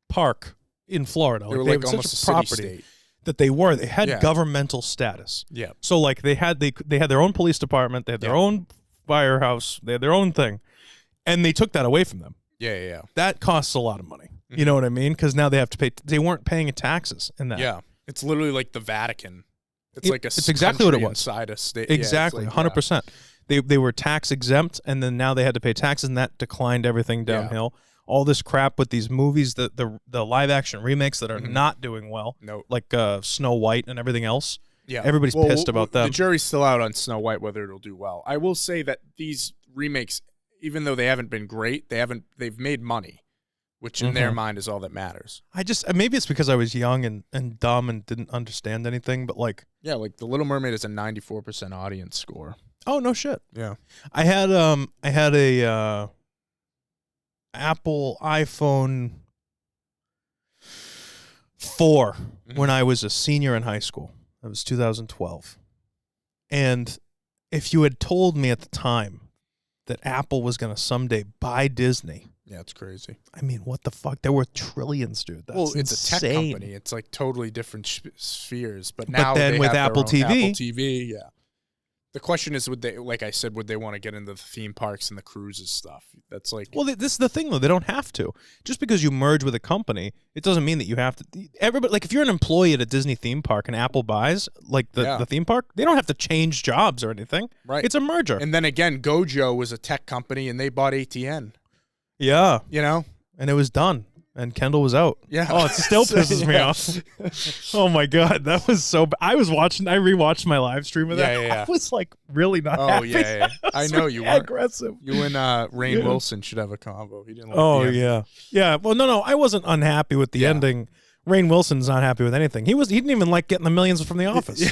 park in Florida.
They were like almost such a property state.
That they had governmental status.
Yeah.
So like they had their own police department, they had their own firehouse, they had their own thing, and they took that away from them.
Yeah.
That costs a lot of money. You know what I mean? Because now they have to pay. They weren't paying taxes in that.
Yeah. It's literally like the Vatican. It's
exactly what it was.
Inside a state.
Exactly, 100%. They were tax exempt, and then now they had to pay taxes, and that declined everything downhill. All this crap with these movies, the live action remakes that are not doing well, like Snow White and everything else. Yeah, everybody's pissed about them.
The jury's still out on Snow White whether it'll do well. I will say that these remakes, even though they haven't been great, they've made money, which in their mind is all that matters.
Maybe it's because I was young and dumb and didn't understand anything, but like
like The Little Mermaid is a 94% audience score.
Oh no shit.
Yeah,
I had a Apple iPhone 4 when I was a senior in high school. That was 2012. And if you had told me at the time that Apple was going to someday buy Disney.
Yeah, it's crazy.
I mean, what the fuck? They're worth trillions, dude. That's
it's
insane.
a tech company. It's like totally different spheres. But now
then
they
with
have
Apple
their own
TV.
Apple TV, yeah. The question is, would they, like I said, would they want to get into the theme parks and the cruises stuff? That's like...
Well, this is the thing, though. They don't have to. Just because you merge with a company, it doesn't mean that you have to... Everybody, like, if you're an employee at a Disney theme park and Apple buys, like, the theme park, they don't have to change jobs or anything.
Right.
It's a merger.
And then, again, Gojo was a tech company, and they bought ATN.
Yeah.
You know?
And it was done. And Kendall was out.
Yeah.
Oh, it still pisses me off. Oh my God, that was so bad. I rewatched my live stream of that.
Yeah.
I was like really not happy.
Yeah. I know you were
aggressive.
You and Rainn Wilson should have a combo. He didn't like the
ending. Yeah. Well, no, I wasn't unhappy with the ending. Rainn Wilson's not happy with anything. He didn't even like getting the millions from The Office.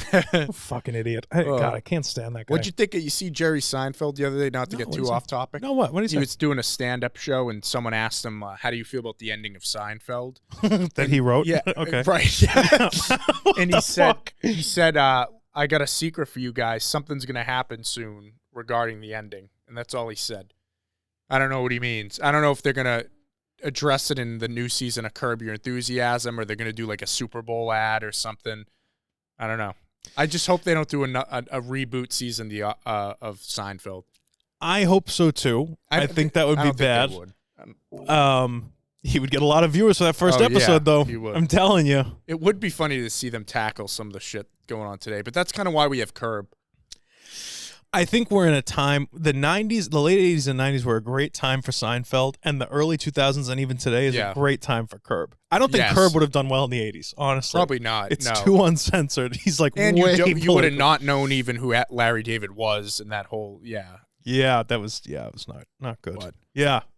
Fucking idiot. God, I can't stand that guy.
What'd you think you see Jerry Seinfeld the other day, not to get too off topic?
No, what? What did he say?
He was doing a stand-up show, and someone asked him, how do you feel about the ending of Seinfeld?
He wrote?
Yeah.
Okay.
Right. Yeah. And he said, I got a secret for you guys. Something's going to happen soon regarding the ending. And that's all he said. I don't know what he means. I don't know if they're going to address it in the new season of Curb Your Enthusiasm, or they're going to do like a Super Bowl ad or something. I don't know. I just hope they don't do a reboot season of Seinfeld.
I hope so too. I think that would be bad. He would get a lot of viewers for that first episode, though. He would. I'm telling you.
It would be funny to see them tackle some of the shit going on today, but that's kind of why we have Curb.
I think we're in a time, the 90s, the late 80s and 90s were a great time for Seinfeld, and the early 2000s and even today is a great time for Curb. I don't think Curb would have done well in the 80s, honestly.
Probably not.
It's too uncensored. He's like,
and you would have not known even who Larry David was in that whole,
Yeah, it was not good. But,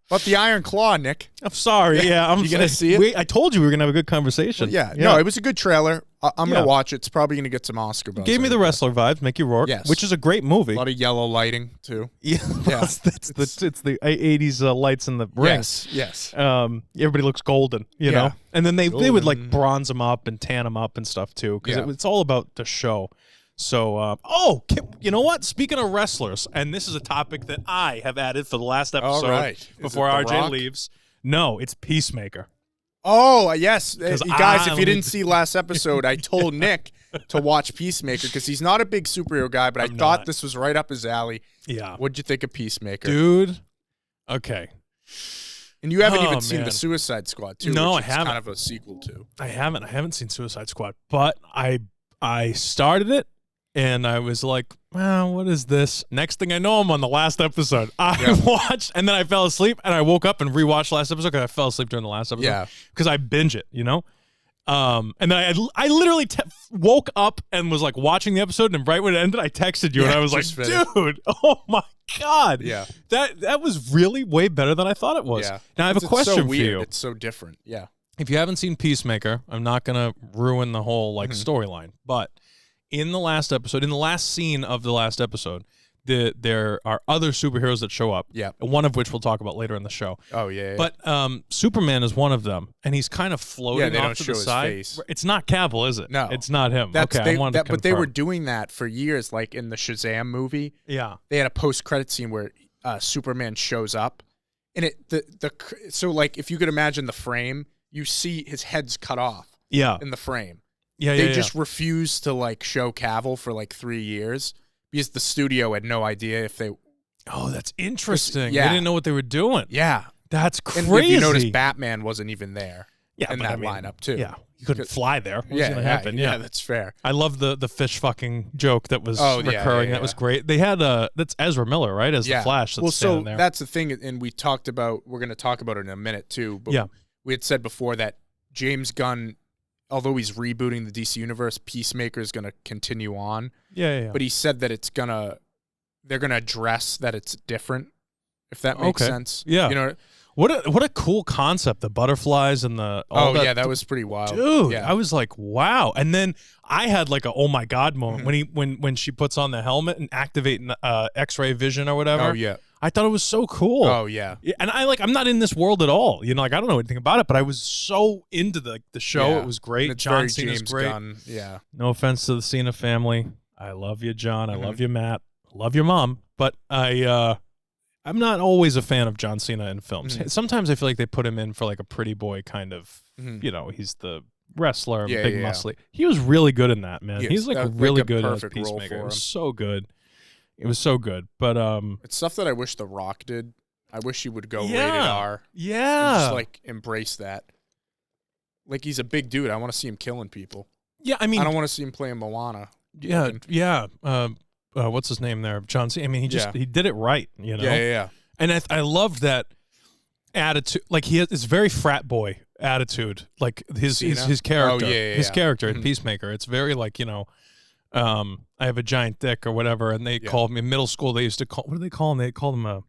But the Iron Claw, Nick.
I'm sorry. Yeah,
you gonna see it?
I told you we were gonna have a good conversation.
Well, no, it was a good trailer. I'm gonna watch it. It's probably gonna get some Oscar buzz.
Gave me the wrestler vibes, Mickey Rourke, which is a great movie.
A lot of yellow lighting too.
Yeah, it's the 80s lights in the ring.
Yes.
Everybody looks golden, you know. And then they would like bronze them up and tan them up and stuff too, because it's all about the show. So, you know what? Speaking of wrestlers, and this is a topic that I have added for the last episode before RJ leaves. No, it's Peacemaker.
Oh, yes. Guys, if you didn't see last episode, I told Nick to watch Peacemaker because he's not a big superhero guy, but I thought this was right up his alley.
Yeah.
What'd you think of Peacemaker?
Dude, okay.
And you haven't even seen the Suicide Squad, too,
no,
which
I haven't.
Kind of a sequel to.
I haven't seen Suicide Squad, but I started it. And I was like, well, what is this? Next thing I know, I'm on the last episode. I watched, and then I fell asleep, and I woke up and rewatched the last episode because I fell asleep during the last episode.
Yeah.
Because I binge it, you know? And then I literally woke up and was like watching the episode, and right when it ended, I texted you, and I was like, dude, oh my God.
Yeah.
That was really way better than I thought it was. Yeah. Now, I have a question for you.
It's so different. Yeah.
If you haven't seen Peacemaker, I'm not going to ruin the whole storyline, but in the last episode, in the last scene of the last episode, there are other superheroes that show up.
Yeah.
One of which we'll talk about later in the show.
Oh, yeah.
But Superman is one of them, and he's kind of floating off to the side.
Face.
It's not Cavill, is it?
No.
It's not him.
But they were
doing
doing that for years, like in the Shazam movie.
Yeah.
They had a post-credit scene where Superman shows up, and so like if you could imagine the frame, you see his head's cut off.
Yeah.
In the frame.
They
just refused to like show Cavill for like 3 years because the studio had no idea if they.
Oh, that's interesting. Yeah. They didn't know what they were doing.
Yeah,
that's crazy.
And if you notice, Batman wasn't even there.
Yeah,
in that lineup too.
Yeah, you couldn't fly there. What's gonna happen?
Yeah, that's fair.
I love the fish fucking joke that was recurring. That was great. They had that's Ezra Miller, right, as the Flash. That's standing there.
That's the thing, and we talked about. We're going to talk about it in a minute too. But we had said before that James Gunn, although he's rebooting the DC universe, Peacemaker is going to continue on.
Yeah.
But he said that they're gonna address that it's different, if that makes sense.
Yeah.
You know
what a cool concept, the butterflies and the
that was pretty wild.
Dude, I was like, wow. And then I had like a oh my God moment when she puts on the helmet and activating X-ray vision or whatever.
Oh yeah.
I thought it was so cool.
Oh yeah.
And I'm not in this world at all. You know, like I don't know anything about it, but I was so into the show. It was great.
It's
John Cena's
James
great.
Gunn. Yeah.
No offense to the Cena family. I love you, John. I love you, Matt. I love your mom. But I'm not always a fan of John Cena in films. Sometimes I feel like they put him in for like a pretty boy kind of, he's the wrestler, big muscly. He was really good in that, man. He's like really good as Peacemaker. It was so good. It was so good. But
it's stuff that I wish The Rock did. I wish he would go rated R.
Yeah.
And just like embrace that. Like he's a big dude. I want to see him killing people.
Yeah, I mean,
I don't want to see him playing Moana.
Yeah. What's his name there? John Cena. I mean, he did it right, you know?
Yeah.
And I love that attitude. Like he has this very frat boy attitude. Like his character. His character in Peacemaker. It's very like, I have a giant dick or whatever, and they called me in middle school. They used to call, what do they call him? They called him a.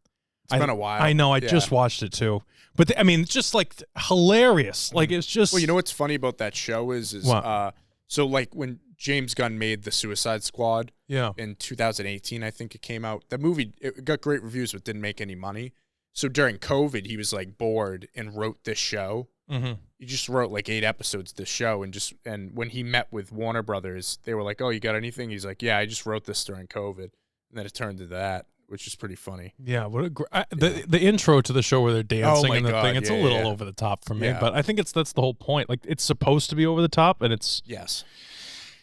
It's been a while.
I know. I just watched it too, but I mean, just like hilarious. Like it's just.
Well, you know what's funny about that show is so like when James Gunn made the Suicide Squad, in 2018, I think it came out. That movie it got great reviews, but didn't make any money. So during COVID, he was like bored and wrote this show. He just wrote like 8 episodes of this show, and when he met with Warner Brothers, they were like, "Oh, you got anything?" He's like, "Yeah, I just wrote this during COVID," and then it turned into that, which is pretty funny.
Yeah, what the intro to the show where they're dancing and the thing, it's a little over the top for me, but I think that's the whole point. Like it's supposed to be over the top, and it's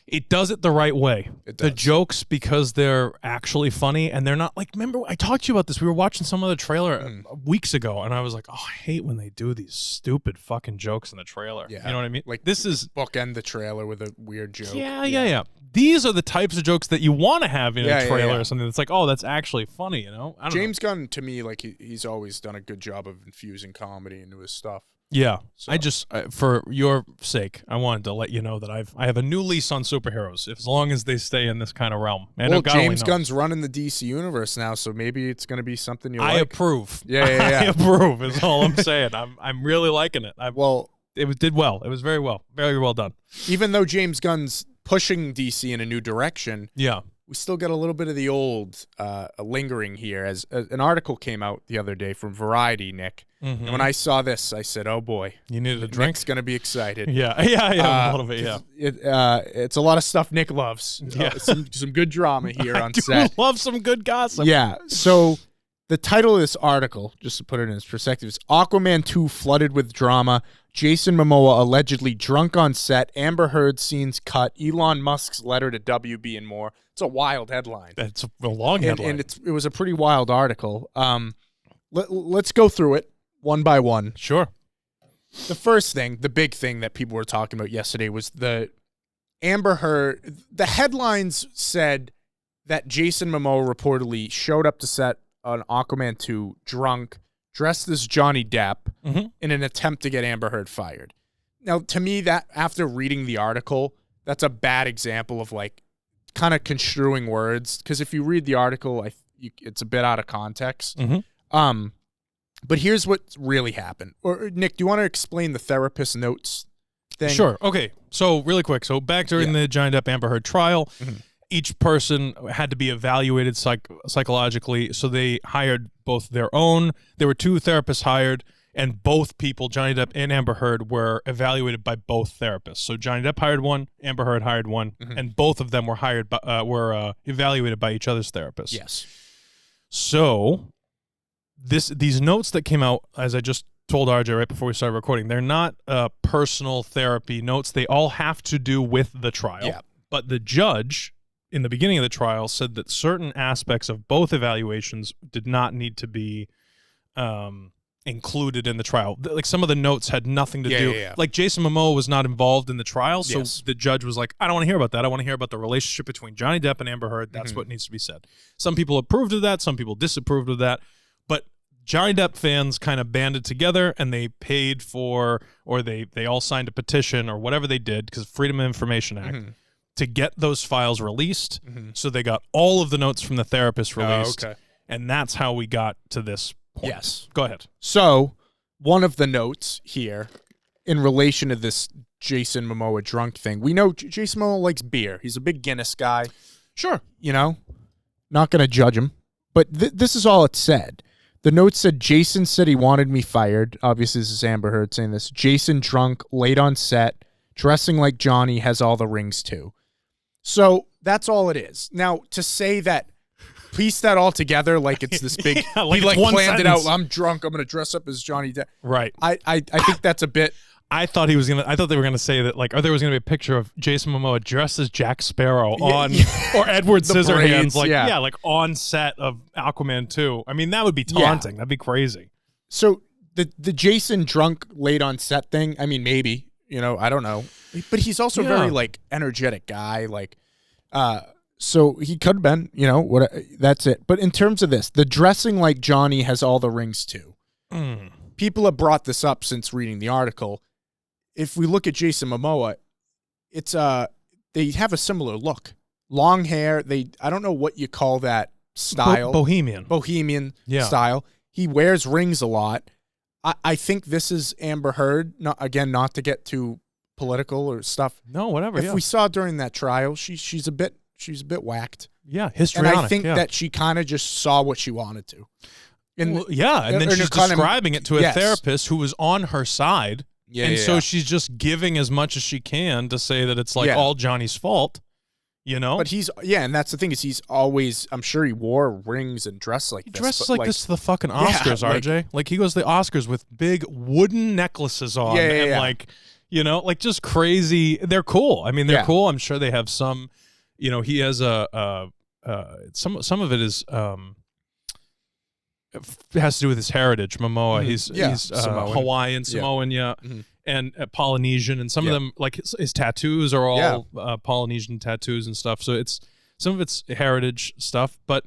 it does it the right way. The jokes, because they're actually funny and they're not like, remember I talked to you about this. We were watching some other trailer weeks ago, and I was like, oh, I hate when they do these stupid fucking jokes in the trailer. Yeah. You know what I mean?
Like this is bookend the trailer with a weird joke.
Yeah. These are the types of jokes that you want to have in a trailer or something that's like, oh, that's actually funny, you know?
James Gunn, to me, like he's always done a good job of infusing comedy into his stuff.
Yeah, so. I just for your sake, I wanted to let you know that I have a new lease on superheroes, as long as they stay in this kind of realm.
Well, James Gunn's running the DC universe now, so maybe it's going to be something you like.
I approve.
Yeah.
I approve is all I'm saying. I'm really liking it. It did well. It was very well done.
Even though James Gunn's pushing DC in a new direction, we still got a little bit of the old lingering here. As an article came out the other day from Variety, Nick. And when I saw this, I said, "Oh boy,
you needed a drink."
Nick's gonna be excited.
Yeah, a little bit. Yeah,
it's a lot of stuff Nick loves. Some good drama here on set.
Love some good gossip.
Yeah. So the title of this article, just to put it in its perspective, is Aquaman 2 flooded with drama. Jason Momoa allegedly drunk on set. Amber Heard scenes cut. Elon Musk's letter to WB and more. It's a wild headline.
It's a long headline.
And it was a pretty wild article. Let's go through it one by one.
Sure.
The first thing, the big thing that people were talking about yesterday was the Amber Heard. The headlines said that Jason Momoa reportedly showed up to set on Aquaman 2 drunk, dressed as Johnny Depp in an attempt to get Amber Heard fired. Now, to me, that after reading the article, that's a bad example of like kind of construing words, because if you read the article, it's a bit out of context. But here's what really happened. Or Nick, do you want to explain the therapist notes thing?
Sure. Okay. So really quick. So back during the Johnny Depp Amber Heard trial, each person had to be evaluated psychologically. So they hired both their own. There were 2 therapists hired, and both people, Johnny Depp and Amber Heard, were evaluated by both therapists. So Johnny Depp hired one, Amber Heard hired one, and both of them were evaluated by each other's therapists.
Yes.
So these notes that came out, as I just told RJ right before we started recording, they're not personal therapy notes. They all have to do with the trial.
Yeah.
But the judge, in the beginning of the trial, said that certain aspects of both evaluations did not need to be included in the trial. Like some of the notes had nothing to do.
Yeah.
Like Jason Momoa was not involved in the trial, so the judge was like, I don't want to hear about that. I want to hear about the relationship between Johnny Depp and Amber Heard. That's what needs to be said. Some people approved of that. Some people disapproved of that. But Johnny Depp fans kind of banded together, and they paid for, or they all signed a petition or whatever they did, because Freedom of Information Act, to get those files released. So they got all of the notes from the therapist released. And that's how we got to this point.
Yes.
Go ahead.
So one of the notes here in relation to this Jason Momoa drunk thing, we know Jason Momoa likes beer. He's a big Guinness guy.
Sure.
You know, not going to judge him. But this is all it said. The note said, Jason said he wanted me fired. Obviously, this is Amber Heard saying this. Jason drunk, late on set, dressing like Johnny, has all the rings too. So that's all it is. Now, to say that, piece that all together like it's this big,
like
he like
one
planned
sentence.
it out. I'm drunk. I'm going to dress up as Johnny Depp.
Right.
I think that's a bit.
I thought they were going to say that, like, or there was going to be a picture of Jason Momoa dressed as Jack Sparrow or Edward Scissorhands,
braids,
like on set of Aquaman 2. I mean, that would be taunting. That'd be crazy.
So the Jason drunk late on set thing, I mean, maybe, I don't know. But he's also very, like, energetic guy. Like, so he could have been, that's it. But in terms of this, the dressing like Johnny has all the rings too. People have brought this up since reading the article. If we look at Jason Momoa, it's they have a similar look. Long hair, I don't know what you call that style.
Bohemian
style. He wears rings a lot. I think this is Amber Heard, not to get too political or stuff.
No, whatever.
If we saw during that trial, she's a bit whacked.
Yeah, histrionic.
And I think that she kind of just saw what she wanted to.
And then she's describing it to a therapist who was on her side. So she's just giving as much as she can to say that it's like all Johnny's fault, But
and that's the thing is he's always, I'm sure he wore rings and dressed like this.
He dresses like this to the fucking Oscars, RJ. Like he goes to the Oscars with big wooden necklaces on like, like just crazy. They're cool. I mean, they're cool. I'm sure they have some, he has some of it is, it has to do with his heritage. Momoa, he's Hawaiian, Samoan, and Polynesian, and some of them, like his tattoos are all Polynesian tattoos and stuff. So it's some of it's heritage stuff, but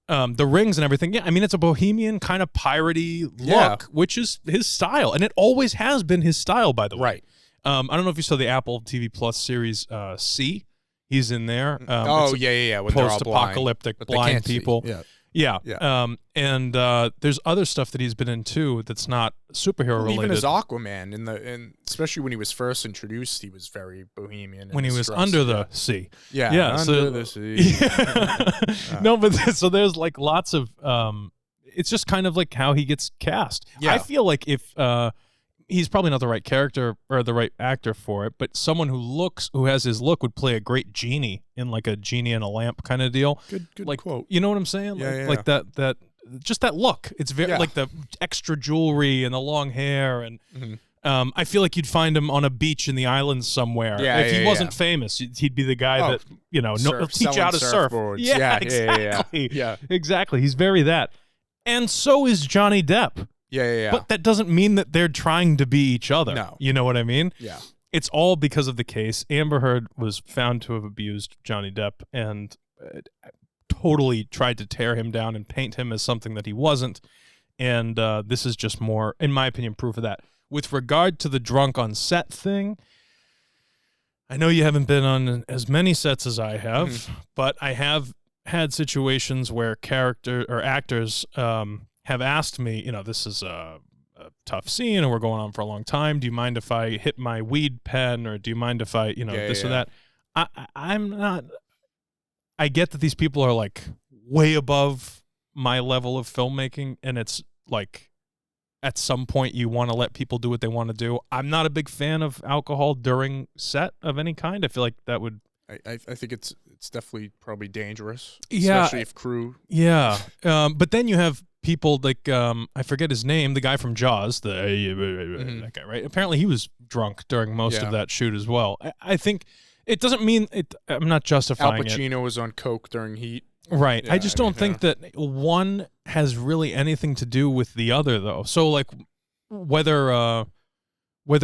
the rings and everything. Yeah, I mean it's a bohemian kind of piratey look, which is his style, and it always has been his style, by the way.
Right.
I don't know if you saw the Apple TV Plus series C. He's in there.
When
post-apocalyptic blind people.
Yeah.
And there's other stuff that he's been in too that's not superhero related.
Even as Aquaman, especially when he was first introduced, he was very bohemian.
When he was under the sea.
Under the sea.
No, but so there's like lots of. It's just kind of like how he gets cast. I feel like if he's probably not the right character or the right actor for it, but someone who has his look would play a great genie in like a genie in a lamp kind of deal.
Good
like,
quote.
You know what I'm saying? Like that just that look. It's very like the extra jewelry and the long hair and I feel like you'd find him on a beach in the islands somewhere. If he wasn't famous, he'd be the guy that teach you how to surf. Yeah, exactly.
Yeah,
exactly. He's very that, and so is Johnny Depp.
Yeah.
But that doesn't mean that they're trying to be each other.
No.
You know what I mean?
Yeah.
It's all because of the case. Amber Heard was found to have abused Johnny Depp and totally tried to tear him down and paint him as something that he wasn't. And this is just more, in my opinion, proof of that. With regard to the drunk on set thing, I know you haven't been on as many sets as I have, but I have had situations where actors have asked me, this is a tough scene and we're going on for a long time. Do you mind if I hit my weed pen, or do you mind if I, this or that? I'm not. I get that these people are like way above my level of filmmaking, and it's like at some point you want to let people do what they want to do. I'm not a big fan of alcohol during set of any kind. I feel like that would.
I think it's definitely probably dangerous,
yeah,
especially if crew.
Yeah, but then you have people like I forget his name, the guy from Jaws, that guy, right? Apparently he was drunk during most of that shoot as well. I think it doesn't mean it. I'm not justifying
Al Pacino was on coke during Heat.
Right. Yeah, I just don't think that one has really anything to do with the other, though. So, like, whether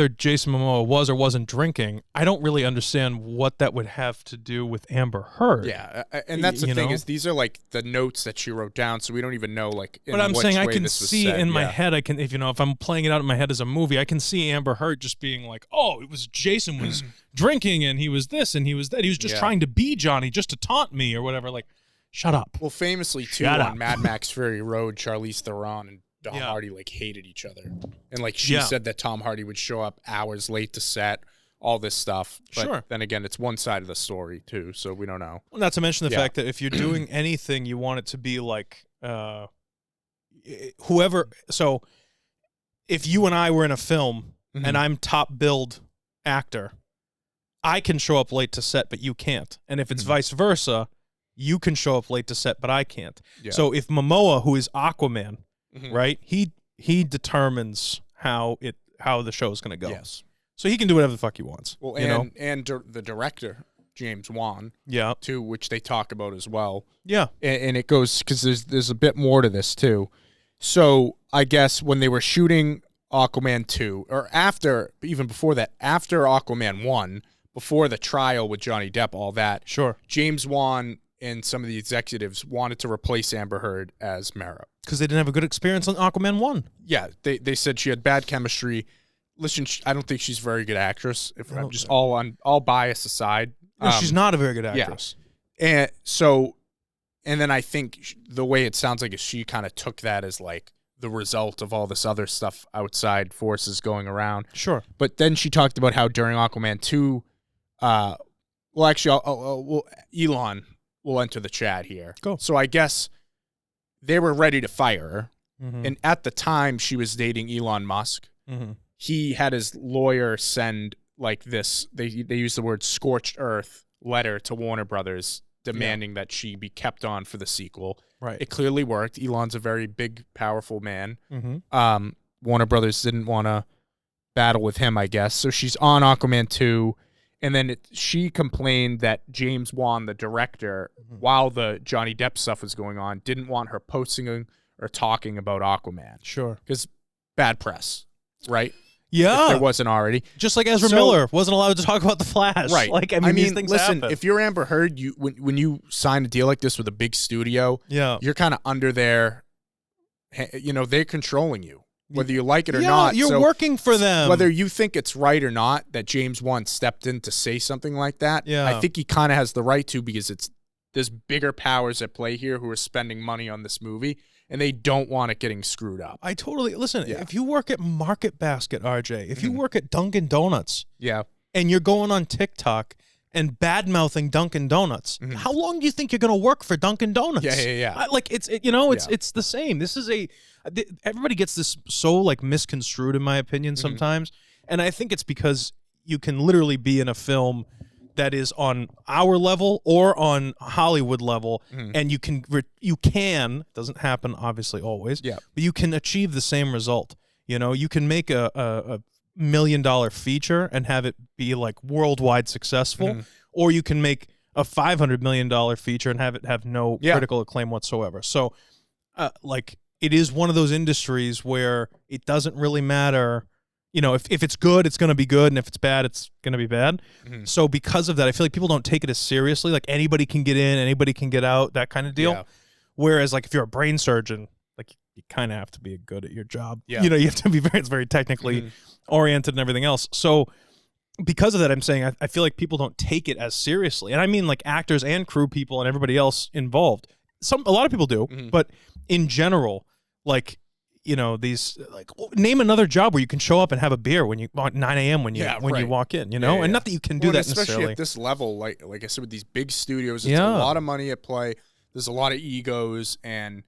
Jason Momoa was or wasn't drinking, I don't really understand what that would have to do with Amber Heard.
Yeah, and that's the thing is these are like the notes that she wrote down, so we don't even know like.
But I'm saying I can see in my head. I can, if I'm playing it out in my head as a movie, I can see Amber Heard just being like, "Oh, it was Jason was drinking and he was this and he was that. He was just trying to be Johnny, just to taunt me or whatever." Like, shut up.
Well, famously too on Mad Max Fury Road, Charlize Theron and Tom Hardy like hated each other, and like she said that Tom Hardy would show up hours late to set, all this stuff. But then again, it's one side of the story too, so we don't know.
Well, not to mention the fact that if you're doing anything, you want it to be like whoever. So if you and I were in a film and I'm top billed actor, I can show up late to set, but you can't. And if it's vice versa, you can show up late to set, but I can't. Yeah. So if Mamoa, who is Aquaman, right, he determines how the show is going to go.
Yes.
So he can do whatever the fuck he wants.
Well, and the director, James Wan, too, which they talk about as well.
Yeah.
And it goes, because there's a bit more to this, too. So I guess when they were shooting Aquaman 2, or after, even before that, after Aquaman 1, before the trial with Johnny Depp, all that, James Wan and some of the executives wanted to replace Amber Heard as Mara.
Because they didn't have a good experience on Aquaman 1.
Yeah, they said she had bad chemistry. Listen, I don't think she's a very good actress. If I'm just all bias aside.
No, she's not a very good actress.
Yeah. And then I think the way it sounds like is she kind of took that as like the result of all this other stuff, outside forces going around.
Sure.
But then she talked about how during Aquaman 2, well, actually, Elon will enter the chat here.
Go.
So I guess they were ready to fire her. And at the time she was dating Elon Musk, he had his lawyer send like this, they use the word scorched earth letter to Warner Brothers demanding that she be kept on for the sequel.
Right.
It clearly worked. Elon's a very big, powerful man. Warner Brothers didn't want to battle with him, I guess. So she's on Aquaman 2. And then she complained that James Wan, the director, while the Johnny Depp stuff was going on, didn't want her posting or talking about Aquaman.
Sure.
Because bad press, right?
Yeah.
If there wasn't already.
Just like Ezra Miller wasn't allowed to talk about The Flash.
Right.
Like, I mean these things
listen,
happen.
if you're Amber Heard, when you sign a deal like this with a big studio, you're kind of under their, they're controlling you. Whether you like it or not.
You're working for them.
Whether you think it's right or not that James Wan stepped in to say something like that, I think he kind of has the right to, because there's bigger powers at play here who are spending money on this movie, and they don't want it getting screwed up.
I totally, listen, if you work at Market Basket, RJ, if you work at Dunkin' Donuts, and you're going on TikTok and bad-mouthing Dunkin' Donuts, how long do you think you're going to work for Dunkin' Donuts?
Yeah.
It's the same. This is everybody gets this so like misconstrued, in my opinion, sometimes. And I think it's because you can literally be in a film that is on our level or on Hollywood level, and you can doesn't happen obviously always, but you can achieve the same result. You can make a $1 million feature and have it be like worldwide successful, or you can make a $500 million feature and have it have no critical acclaim whatsoever. So it is one of those industries where it doesn't really matter. If it's good, it's going to be good, and if it's bad, it's going to be bad. So because of that, I feel like people don't take it as seriously. Like anybody can get in, anybody can get out, that kind of deal. Yeah. Whereas like if you're a brain surgeon, like you kind of have to be good at your job. Yeah. You have to be it's very technically oriented and everything else. So because of that, I'm saying I feel like people don't take it as seriously. And I mean like actors and crew people and everybody else involved. A lot of people do, but in general, like, these name another job where you can show up and have a beer when you 9 a.m. when you walk in, and not that you can do that
especially
necessarily
at this level, like I said, with these big studios, it's a lot of money at play. There's a lot of egos, and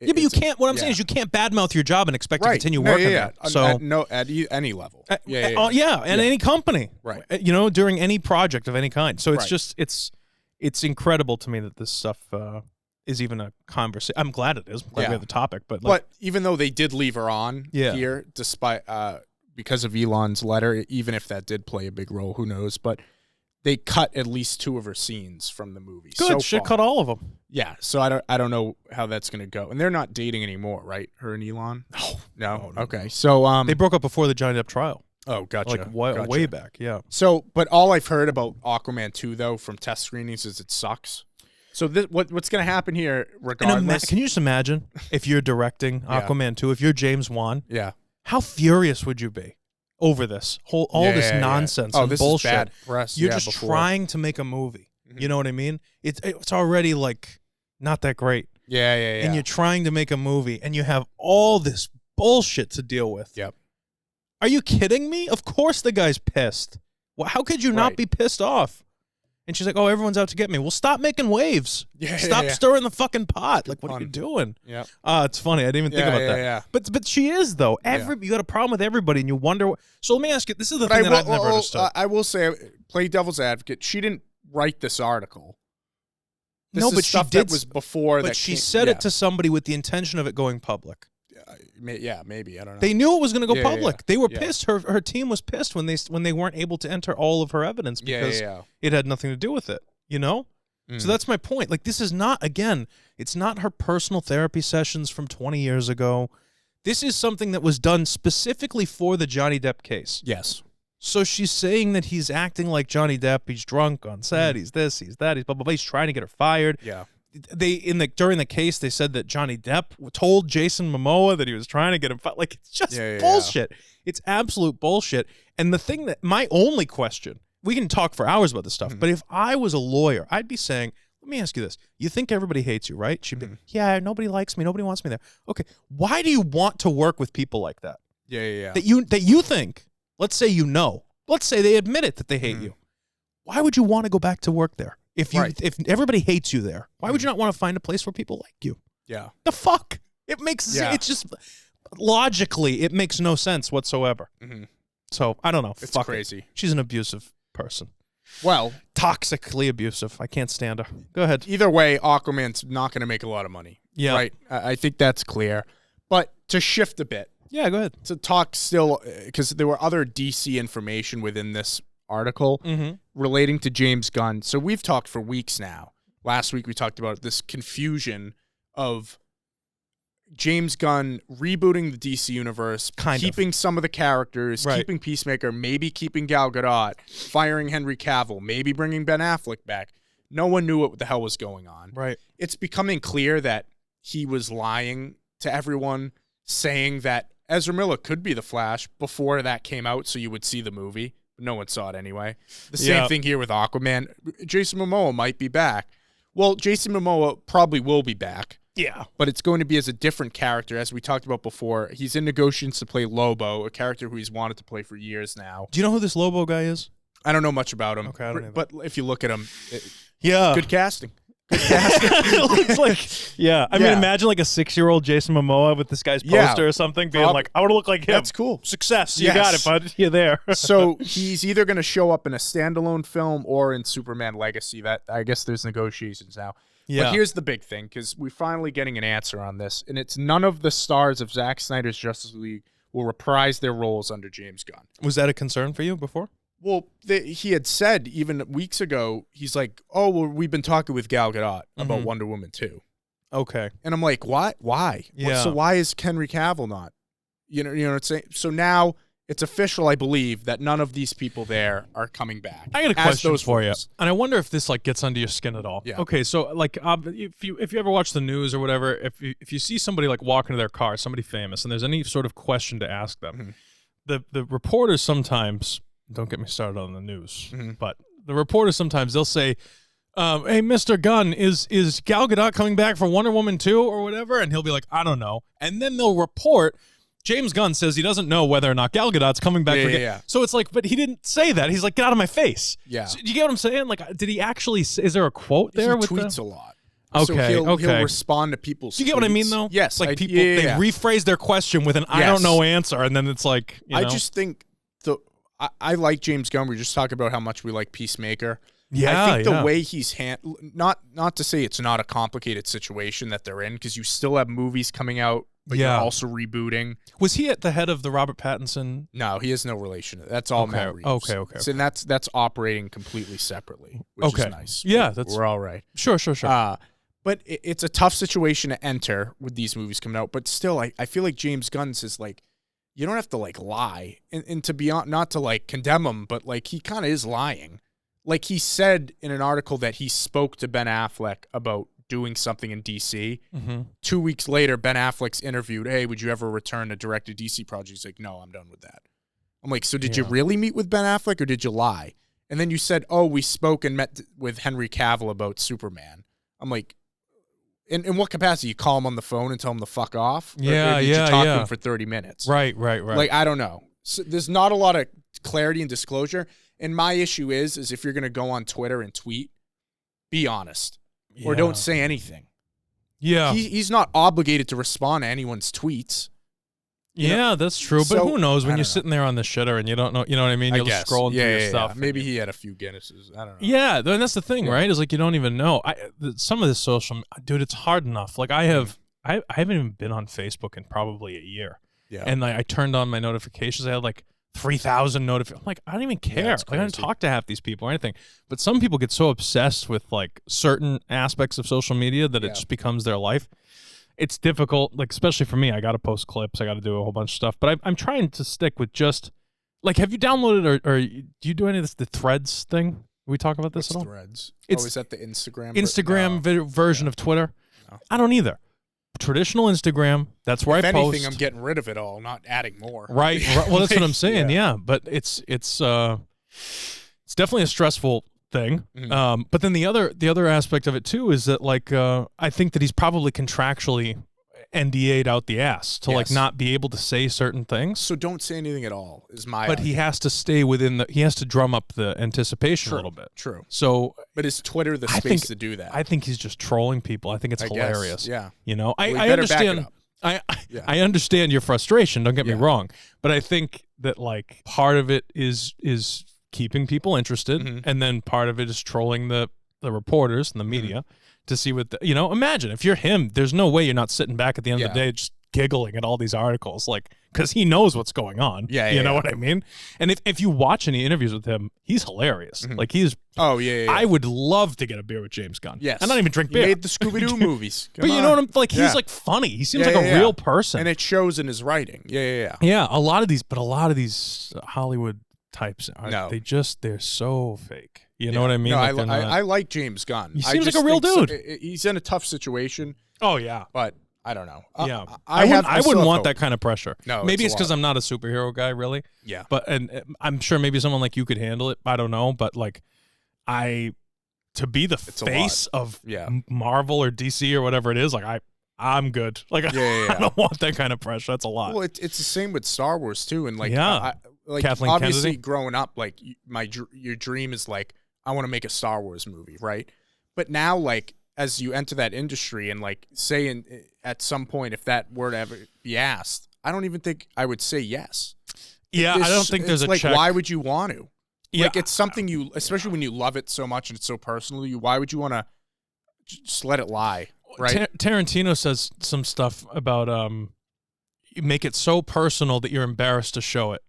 but you can't. What I'm saying is you can't badmouth your job and expect to continue working there. So
at any level,
and any company,
right?
During any project of any kind. So it's just it's incredible to me that this stuff is even a conversation. I'm glad it is. I'm glad we have the topic. But
even though they did leave her on here, despite because of Elon's letter, even if that did play a big role, who knows? But they cut at least 2 of her scenes from the movie.
Good, should cut all of them.
Yeah, so I don't know how that's gonna go. And they're not dating anymore, right? Her and Elon? No. Okay, so
they broke up before the Johnny Depp trial.
Oh, gotcha.
Like way back, yeah.
So, but all I've heard about Aquaman 2 though from test screenings is it sucks. So what's going to happen here, regardless?
Can you just imagine if you're directing Aquaman 2, if you're James Wan?
Yeah.
How furious would you be over this this nonsense and
this
bullshit?
Is bad press.
You're just trying to make a movie. You know what I mean? It's already like not that great.
Yeah.
And you're trying to make a movie, and you have all this bullshit to deal with.
Yep.
Are you kidding me? Of course the guy's pissed. Well, how could you not be pissed off? And she's like, oh, everyone's out to get me. Well, stop making waves. Stop stirring the fucking pot. Like, what are you doing?
Yeah.
It's funny. I didn't even think about that.
Yeah.
But she is, though. You got a problem with everybody, and you wonder. So let me ask you. This is the thing that I've never understood.
I will say, play devil's advocate. She didn't write this article.
No, but she did.
That was before.
But she said it to somebody with the intention of it going public.
Yeah, maybe. I don't know.
They knew it was going to go public. They were pissed. Her team was pissed when they weren't able to enter all of her evidence because it had nothing to do with it. You know? So that's my point. Like, this is not, again, it's not her personal therapy sessions from 20 years ago. This is something that was done specifically for the Johnny Depp case.
Yes.
So she's saying that he's acting like Johnny Depp. He's drunk on set. He's this, he's that. He's blah, blah, blah. He's trying to get her fired.
Yeah.
During the case, they said that Johnny Depp told Jason Momoa that he was trying to get him fired. Like, it's just bullshit. It's absolute bullshit. And the thing that, my only question, we can talk for hours about this stuff, but if I was a lawyer, I'd be saying, let me ask you this. You think everybody hates you, right? She'd be, yeah, nobody likes me. Nobody wants me there. Okay. Why do you want to work with people like that?
Yeah.
That you think, let's say let's say they admit it that they hate you. Why would you want to go back to work there? If everybody hates you there, why would you not want to find a place where people like you?
Yeah.
The fuck? It's just logically, it makes no sense whatsoever. So I don't know.
It's
fuck
crazy.
She's an abusive person.
Well,
toxically abusive. I can't stand her. Go ahead.
Either way, Aquaman's not going to make a lot of money.
Yeah.
Right. I think that's clear. But to shift a bit.
Yeah, go ahead.
To talk still, because there were other DC information within this article relating to James Gunn. So we've talked for weeks now. Last week we talked about this confusion of James Gunn rebooting the DC universe, keeping some of the characters, keeping Peacemaker, maybe keeping Gal Gadot, firing Henry Cavill, maybe bringing Ben Affleck back. No one knew what the hell was going on.
Right.
It's becoming clear that he was lying to everyone, saying that Ezra Miller could be the Flash before that came out, so you would see the movie. No one saw it anyway. The same thing here with Aquaman. Jason Momoa might be back. Well, Jason Momoa probably will be back.
Yeah.
But it's going to be as a different character, as we talked about before. He's in negotiations to play Lobo, a character who he's wanted to play for years now.
Do you know who this Lobo guy is?
I don't know much about him.
Okay, I don't either.
But if you look at him, good casting.
It looks like, I mean, imagine like a 6-year-old Jason Momoa with this guy's poster or something being like, I want to look like him.
That's cool.
Success. You got it, bud. You're there.
So he's either going to show up in a standalone film or in Superman Legacy. That I guess there's negotiations now. Yeah. But here's the big thing, because we're finally getting an answer on this, and it's none of the stars of Zack Snyder's Justice League will reprise their roles under James Gunn.
Was that a concern for you before?
Well, he had said even weeks ago, he's like, oh, well, we've been talking with Gal Gadot about Wonder Woman 2.
Okay.
And I'm like, what? Why?
Yeah.
So why is Henry Cavill not? You know what I'm saying? So now it's official, I believe, that none of these people there are coming back.
I got a question for you, and I wonder if this like gets under your skin at all.
Yeah.
Okay, so like if you ever watch the news or whatever, if you see somebody like walk into their car, somebody famous, and there's any sort of question to ask them, the reporters sometimes, don't get me started on the news, but the reporters sometimes they'll say, hey, Mr. Gunn, is Gal Gadot coming back for Wonder Woman 2 or whatever? And he'll be like, I don't know. And then they'll report, James Gunn says he doesn't know whether or not Gal Gadot's coming back. So it's like, but he didn't say that. He's like, get out of my face.
Yeah.
So, you get what I'm saying? Like, did he actually, is there a quote there?
He tweets a lot.
Okay,
so he'll respond to people's
Do you get what I mean, though?
Yes.
Like, people, they rephrase their question with an I don't know answer, and then it's like, you know.
I just think I like James Gunn. We just talked about how much we like Peacemaker.
Yeah,
I think the way he's not to say it's not a complicated situation that they're in, because you still have movies coming out, but you're also rebooting.
Was he at the head of the Robert Pattinson?
No, he has no relation. That's all Matt Reeves.
Okay.
So that's operating completely separately, which is nice.
Yeah,
we're all right.
Sure.
But it's a tough situation to enter with these movies coming out. But still, I feel like James Gunn says, like, you don't have to, like, lie. And to be honest, not to, like, condemn him, but, like, he kind of is lying. Like, he said in an article that he spoke to Ben Affleck about doing something in DC. 2 weeks later, Ben Affleck's interviewed, hey, would you ever return to direct a DC project? He's like, no, I'm done with that. I'm like, so did you really meet with Ben Affleck, or did you lie? And then you said, oh, we spoke and met with Henry Cavill about Superman. I'm like, in what capacity? You call him on the phone and tell him to fuck off? Or did you talk to him for 30 minutes?
Right.
Like, I don't know. So there's not a lot of clarity and disclosure. And my issue is if you're going to go on Twitter and tweet, be honest or don't say anything.
Yeah.
He's not obligated to respond to anyone's tweets.
Yeah, that's true. But who knows when you're sitting there on the shitter and you don't know, you know what I mean? You're just scrolling through your stuff.
Maybe he had a few Guinnesses. I don't know.
Yeah, and that's the thing, right? Is like you don't even know. Some of this social, dude, it's hard enough. Like I haven't even been on Facebook in probably a year. Yeah. And like I turned on my notifications. I had like 3,000 notifications. I'm like, I don't even care. Like, I don't talk to half these people or anything. But some people get so obsessed with like certain aspects of social media that it just becomes their life. It's difficult, like especially for me. I got to post clips. I got to do a whole bunch of stuff. But I'm trying to stick with just like, have you downloaded or do you do any of this, the Threads thing? We talk about this at all?
Threads?
Is
that the Instagram?
Version of Twitter? No. I don't either. Traditional Instagram, that's where I post. If anything,
I'm getting rid of it all, not adding more.
Right. Well, that's what I'm saying. Yeah. But it's definitely a stressful thing. Mm-hmm. But then the other aspect of it too is that like I think that he's probably contractually NDA'd out the ass to like not be able to say certain things.
So don't say anything at all is my
But
idea.
He has to stay within he has to drum up the anticipation a little bit.
True.
So
but is Twitter the space to do that?
I think he's just trolling people. I think it's hilarious.
Yeah.
You know, I understand I understand your frustration, don't get me wrong, but I think that like part of it is keeping people interested, and then part of it is trolling the reporters and the media to see what imagine if you're him, there's no way you're not sitting back at the end of the day just giggling at all these articles, like because he knows what's going on. You know what I mean? And if you watch any interviews with him, he's hilarious. Like he's I would love to get a beer with James Gunn. Yes. I don't even drink beer.
He made the Scooby-Doo movies.
But you know what I'm like? He's like funny. He seems like a real person.
And it shows in his writing.
Yeah, a lot of these Hollywood types they're so fake. You know what I mean?
No, I like James Gunn.
He seems like a real dude.
He's in a tough situation.
Oh yeah.
But I don't know.
I wouldn't want that kind of pressure.
No,
maybe it's because I'm not a superhero guy, really.
Yeah.
But and I'm sure maybe someone like you could handle it. I don't know. But like, to be the face of Marvel or DC or whatever it is, like I'm good. Like I don't want that kind of pressure. That's a lot.
Well, it's the same with Star Wars too, and like
like Kathleen
obviously
Kennedy?
Growing up, like your dream is like I want to make a Star Wars movie, right? But now like as you enter that industry and like say at some point if that were to ever be asked, I don't even think I would say yes.
Yeah, I don't think there's a
like
check.
Why would you want to?
Yeah,
like it's something especially when you love it so much and it's so personal to you. Why would you want to just let it lie? Right.
Tarantino says some stuff about you make it so personal that you're embarrassed to show it.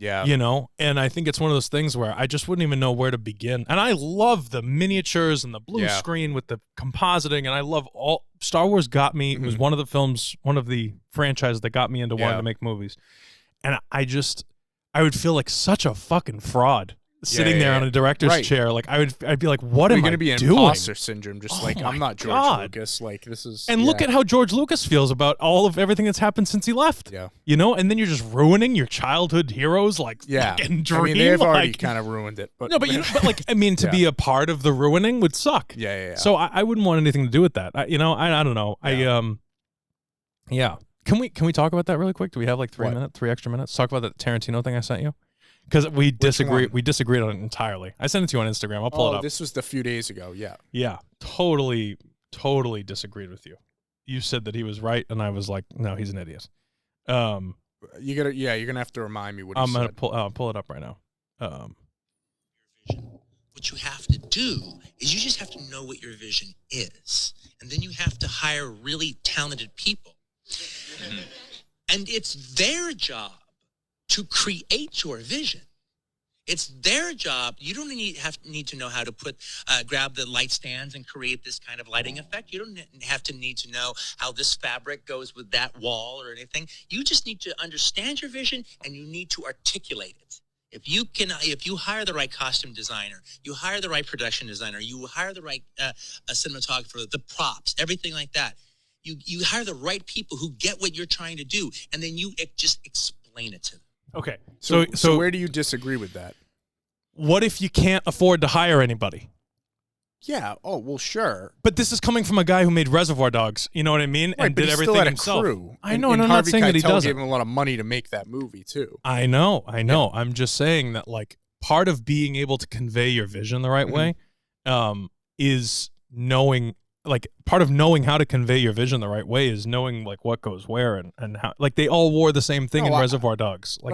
Yeah.
You know, and I think it's one of those things where I just wouldn't even know where to begin. And I love the miniatures and the blue screen with the compositing, and I love all Star Wars got me. It was one of the franchises that got me into wanting to make movies. And I would feel like such a fucking fraud sitting there on a director's chair. Like I'd be like, what am I doing?
You're going to be imposter syndrome. Just like, I'm not George Lucas. Like this is.
And look at how George Lucas feels about all of everything that's happened since he left.
Yeah.
You know, and then you're just ruining your childhood heroes. Like, fucking dream.
I mean, they've already kind of ruined it. But
no, but like, I mean, to be a part of the ruining would suck.
Yeah.
So I wouldn't want anything to do with that. I don't know. Yeah. Can we talk about that really quick? Do we have like 3 extra minutes? Talk about that Tarantino thing I sent you. Because we disagreed on it entirely. I sent it to you on Instagram. I'll pull it up.
This was a few days ago. Yeah.
Yeah. Totally disagreed with you. You said that he was right, and I was like, no, he's an idiot.
You're gonna have to remind me what he
I'm
said.
gonna pull it up right now.
What you have to do is you just have to know what your vision is, and then you have to hire really talented people, and it's their job to create your vision. It's their job. You don't need to know how to grab the light stands and create this kind of lighting effect. You don't have to need to know how this fabric goes with that wall or anything. You just need to understand your vision and you need to articulate it. If you hire the right costume designer, you hire the right production designer, you hire the right cinematographer, the props, everything like that. You hire the right people who get what you're trying to do, and then you just explain it to them.
Okay.
So where do you disagree with that?
What if you can't afford to hire anybody?
Yeah. Oh, well, sure.
But this is coming from a guy who made Reservoir Dogs. You know what I mean?
Right,
and
but
did
he
everything
still had
himself.
A crew.
I know, and I'm not saying that he doesn't.
Gave him a lot of money to make that movie too.
I know. I'm just saying that, like, part of being able to convey your vision the right way is knowing, like, part of knowing how to convey your vision the right way is knowing, like, what goes where and how. Like, they all wore the same thing in Reservoir Dogs. Like,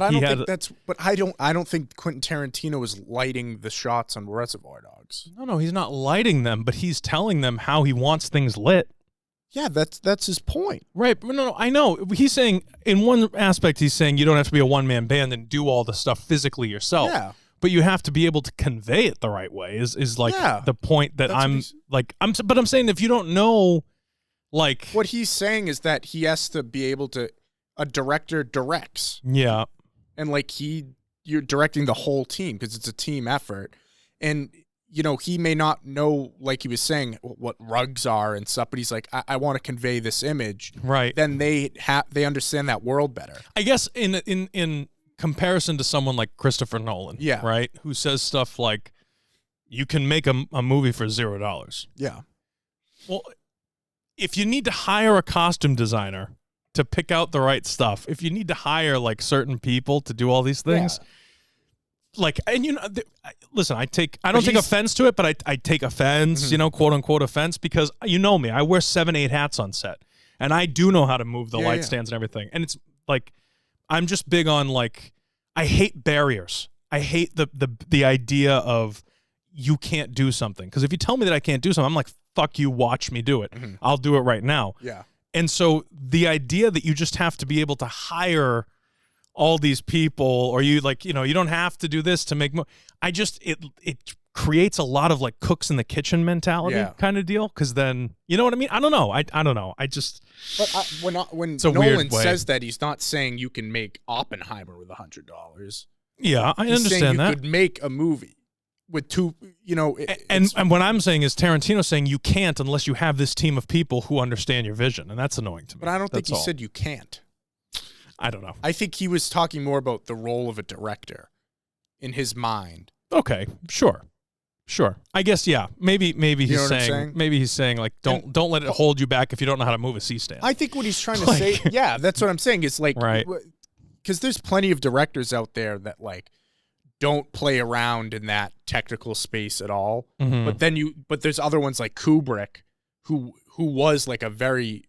but I don't think Quentin Tarantino is lighting the shots on Reservoir Dogs.
No, he's not lighting them, but he's telling them how he wants things lit.
Yeah, that's his point.
Right. No, I know. He's saying, in one aspect, he's saying you don't have to be a one-man band and do all the stuff physically yourself.
Yeah.
But you have to be able to convey it the right way is like the point that I'm saying if you don't know, like,
what he's saying is that he has to be able to, a director directs.
Yeah.
And like you're directing the whole team because it's a team effort. And, you know, he may not know, like he was saying, what rugs are and stuff, but he's like, I want to convey this image.
Right.
Then they understand that world better.
I guess in comparison to someone like Christopher Nolan, right, who says stuff like, you can make a movie for $0.
Yeah.
Well, if you need to hire a costume designer to pick out the right stuff, if you need to hire, like, certain people to do all these things, like, and, you know, listen, I don't take offense to it, but I take offense, you know, quote unquote offense, because, you know me, I wear 7-8 hats on set, and I do know how to move the light stands and everything, and it's like, I'm just big on, like, I hate barriers. I hate the idea of you can't do something. Because if you tell me that I can't do something, I'm like, fuck you, watch me do it. I'll do it right now.
Yeah.
And so the idea that you just have to be able to hire all these people, or you, like, you know, you don't have to do this to make it creates a lot of, like, cooks in the kitchen mentality kind of deal. Because then, you know what I mean? I don't know. I don't know. I just.
But when Nolan says that, he's not saying you can make Oppenheimer with $100.
Yeah, I
he's
understand
saying
that.
You could make a movie with two, you know.
And what I'm saying is Tarantino's saying you can't unless you have this team of people who understand your vision, and that's annoying to me.
But I don't think he said you can't.
I don't know.
I think he was talking more about the role of a director in his mind.
Okay, sure. I guess, yeah. Maybe he's saying like, don't let it hold you back if you don't know how to move a C-stand.
I think what he's trying to say, that's what I'm saying. Is like,
right.
Because there's plenty of directors out there that, like, don't play around in that technical space at all. But there's other ones like Kubrick, who was, like, a very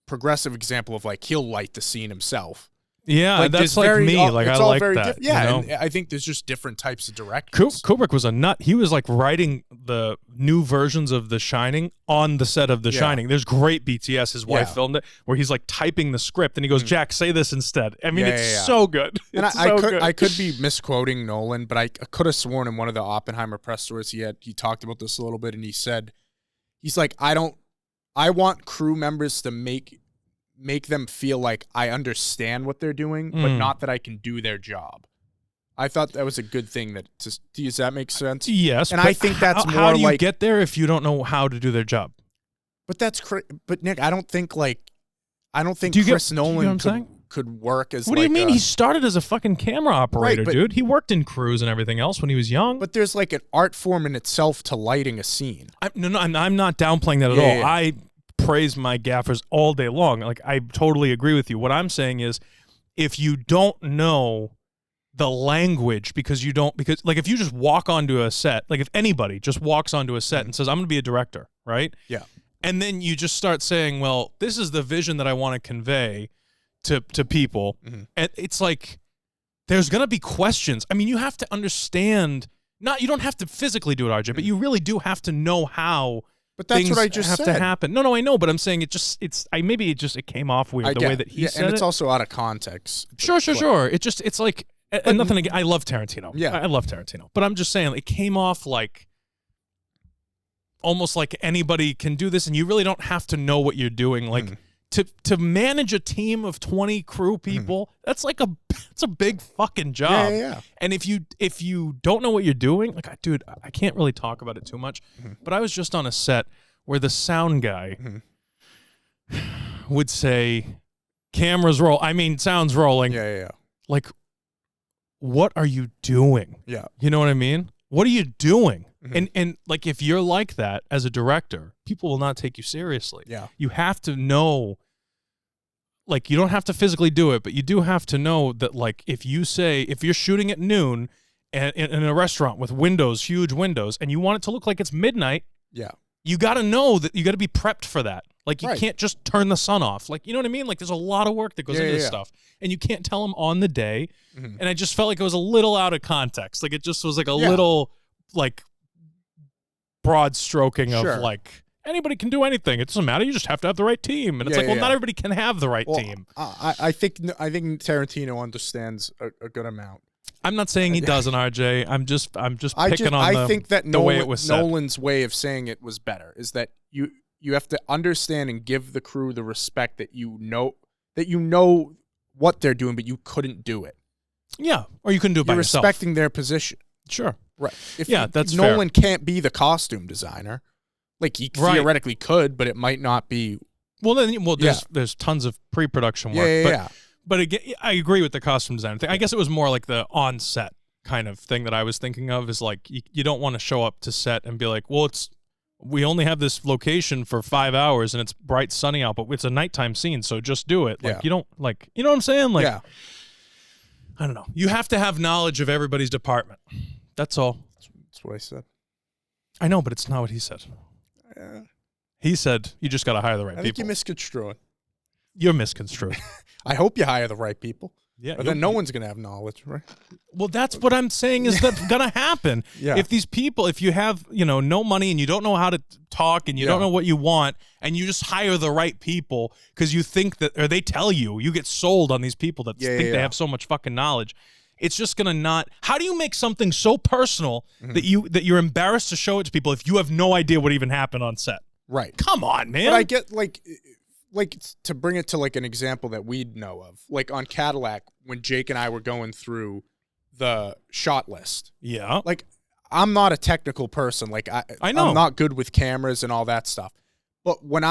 progressive example of, like, he'll light the scene himself.
Yeah, like, that's like me. Like, I like that.
Yeah,
you know?
and I think there's just different types of directors.
Kubrick was a nut. He was, like, writing the new versions of The Shining on the set of The Shining. There's great BTS. His wife filmed it, where he's, like, typing the script, and he goes, Jack, say this instead. I mean, it's so good.
And I could be misquoting Nolan, but I could have sworn in one of the Oppenheimer press tours he talked about this a little bit, and he said, he's like, I want crew members to make them feel like I understand what they're doing, but not that I can do their job. I thought that was a good thing. Does that make sense?
Yes.
And I think that's more like...
How do you get there if you don't know how to do their job?
But but Nick, I don't think Chris Nolan could work as...
What do you mean? He started as a fucking camera operator, dude. He worked in crews and everything else when he was young.
But there's, like, an art form in itself to lighting a scene.
I'm not downplaying that at all. Yeah. I praise my gaffers all day long. Like, I totally agree with you. What I'm saying is, if you don't know the language because like, if you just walk onto a set, like, if anybody just walks onto a set and says, I'm going to be a director, right?
Yeah.
And then you just start saying, well, this is the vision that I want to convey to people. And it's like, there's going to be questions. I mean, you have to understand, you don't have to physically do it, RJ, but you really do have to know how.
But that's what I just
said. To happen. No, I know, but I'm saying it came off weird the way that he said it.
And it's also out of context.
Sure. It's like, and nothing again. I love Tarantino. Yeah. I love Tarantino. But I'm just saying, it came off like, almost like anybody can do this, and you really don't have to know what you're doing. Like, to manage a team of 20 crew people, that's like it's a big fucking job.
Yeah.
And if you don't know what you're doing, like, dude, I can't really talk about it too much, but I was just on a set where the sound guy would say, cameras roll. I mean, sound's rolling.
Yeah.
Like, what are you doing?
Yeah.
You know what I mean? What are you doing? And like, if you're like that as a director, people will not take you seriously.
Yeah.
You have to know, like, you don't have to physically do it, but you do have to know that, like, if you're shooting at noon in a restaurant with windows, huge windows, and you want it to look like it's midnight,
yeah,
you got to know that you got to be prepped for that. Like, you
Right.
can't just turn the sun off. Like, you know what I mean? Like, there's a lot of work that goes into this stuff, and you can't tell them on the day. And I just felt like it was a little out of context. Like, it just was like a little, like, broad stroking of like, anybody can do anything. It doesn't matter. You just have to have the right team. And it's not everybody can have the right team.
I think Tarantino understands a good amount.
I'm not saying he doesn't, RJ. I'm just picking on
I think that
way it was said.
Nolan's way of saying it was better. Is that you have to understand and give the crew the respect that you know what they're doing, but you couldn't do it.
Yeah, or you couldn't do it by yourself.
You're respecting their position.
Sure.
Right.
That's
Nolan
fair.
can't be the costume designer. Like, he theoretically could, but it might not be.
Well, there's tons of pre-production work. But again, I agree with the costume design thing. I guess it was more like the on-set kind of thing that I was thinking of, is like, you don't want to show up to set and be like, well, we only have this location for 5 hours and it's bright sunny out, but it's a nighttime scene, so just do it. Like, you don't, like, you know what I'm saying? Like, I don't know. You have to have knowledge of everybody's department. That's all.
That's what I said.
I know, but it's not what he said. He said you just got to hire the right people.
I think you're misconstruing.
You're misconstrued.
I hope you hire the right people.
Yeah,
but then no one's going to have knowledge, right?
Well, that's what I'm saying is that's going to happen. If these people, if you have, no money and you don't know how to talk and you don't know what you want, and you just hire the right people because you think that, or they tell you get sold on these people that think they have so much fucking knowledge. It's just going to not. How do you make something so personal that you're embarrassed to show it to people if you have no idea what even happened on set?
Right.
Come on, man.
But I get, like to bring it to like an example that we'd know of, like on Cadillac when Jake and I were going through the shot list.
Yeah.
Like, I'm not a technical person. Like, I know I'm not good with cameras and all that stuff. But when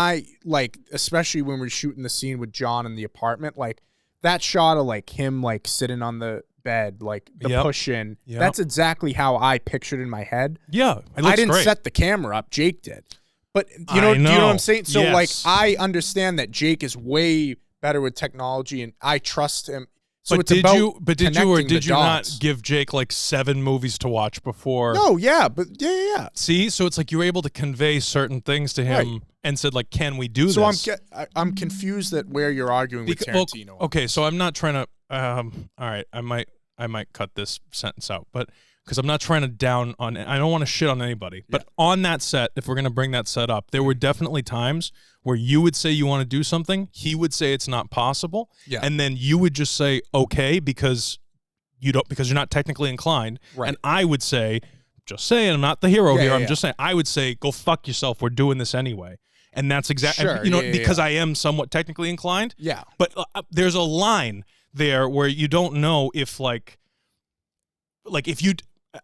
especially when we're shooting the scene with John in the apartment, like that shot of like him like sitting on the bed, like the push in, that's exactly how I pictured in my head.
Yeah.
I didn't set the camera up. Jake did. But do you know what I'm saying? So like, I understand that Jake is way better with technology and I trust him. So
but did you not give Jake like 7 movies to watch before?
No, but yeah.
See, so it's like you were able to convey certain things to him and said like, "Can we do this?"
So I'm confused at where you're arguing with Tarantino.
Well, okay, so I'm not trying to. All right, I might cut this sentence out, but because I'm not trying to down on. I don't want to shit on anybody, but on that set, if we're gonna bring that set up, there were definitely times where you would say you want to do something, he would say it's not possible, and then you would just say okay because you're not technically inclined, and I would say, just saying, I'm not the hero here. I'm just saying, I would say, go fuck yourself. We're doing this anyway, and that's exactly because I am somewhat technically inclined. Yeah, but there's a line there where you don't know if like if you.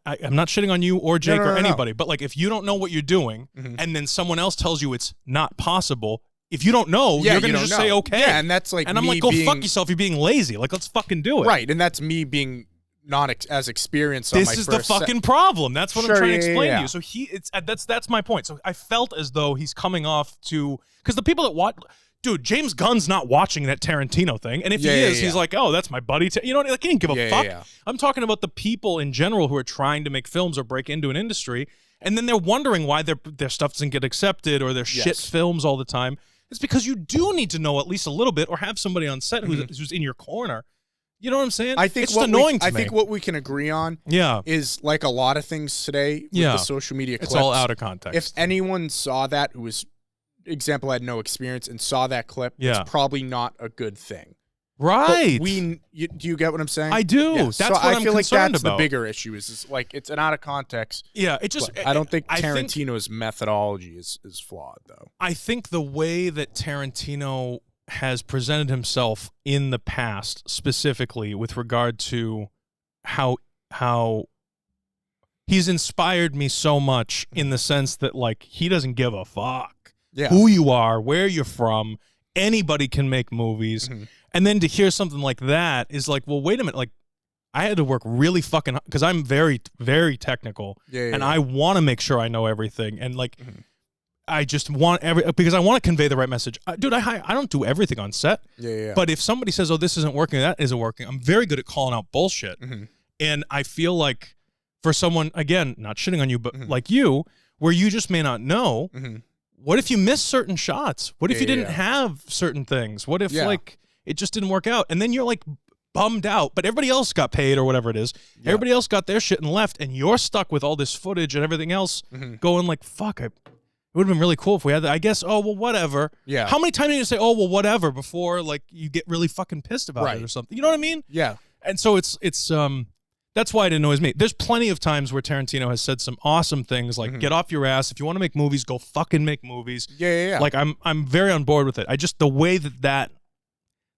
I'm not shitting on you or Jake or anybody, but like if you don't know what you're doing and then someone else tells you it's not possible, if you don't know, you're going to just say okay.
Yeah, and that's like,
and I'm like, go fuck yourself. You're being lazy. Like, let's fucking do it.
Right, and that's me being not as experienced on my first
set. This is the fucking problem. That's what I'm trying to explain to you. So that's my point. So I felt as though he's coming off to, because the people that watch. Dude, James Gunn's not watching that Tarantino thing. And if he is, he's like, oh, that's my buddy. You know, like, he didn't give a fuck. I'm talking about the people in general who are trying to make films or break into an industry, and then they're wondering why their stuff doesn't get accepted or their shit films all the time. It's because you do need to know at least a little bit or have somebody on set who's in your corner. You know what I'm saying?
I think
it's annoying to me.
I think what we can agree on is, like a lot of things today with the social media clips.
It's all out of context.
If anyone saw that who was... example had no experience and saw that clip, it's probably not a good thing.
Right.
Do you get what I'm saying?
I do. Yeah. That's what I'm
feel like that's
about.
The bigger issue is like it's an out of context.
Yeah, it just
I don't think Tarantino's methodology is flawed though.
I think the way that Tarantino has presented himself in the past, specifically with regard to how he's inspired me so much in the sense that like he doesn't give a fuck who you are, where you're from. Anybody can make movies. And then to hear something like that is like, well, wait a minute. Like, I had to work really fucking, because I'm very, very technical. And I want to make sure I know everything. And like, I just want because I want to convey the right message. Dude, I don't do everything on set. But if somebody says, oh, this isn't working, that isn't working, I'm very good at calling out bullshit. And I feel like for someone, again, not shitting on you, but like you, where you just may not know. What if you missed certain shots? What if you didn't have certain things? What if like it just didn't work out? And then you're like bummed out, but everybody else got paid or whatever it is. Everybody else got their shit and left, and you're stuck with all this footage and everything else going like, fuck, it would have been really cool if we had that. I guess, oh, well, whatever. Yeah. How many times do you say, oh, well, whatever, before like you get really fucking pissed about it or something? You know what I mean? Yeah. And so it's that's why it annoys me. There's plenty of times where Tarantino has said some awesome things like, get off your ass. If you want to make movies, go fucking make movies. Yeah. Like, I'm very on board with it. I just, the way that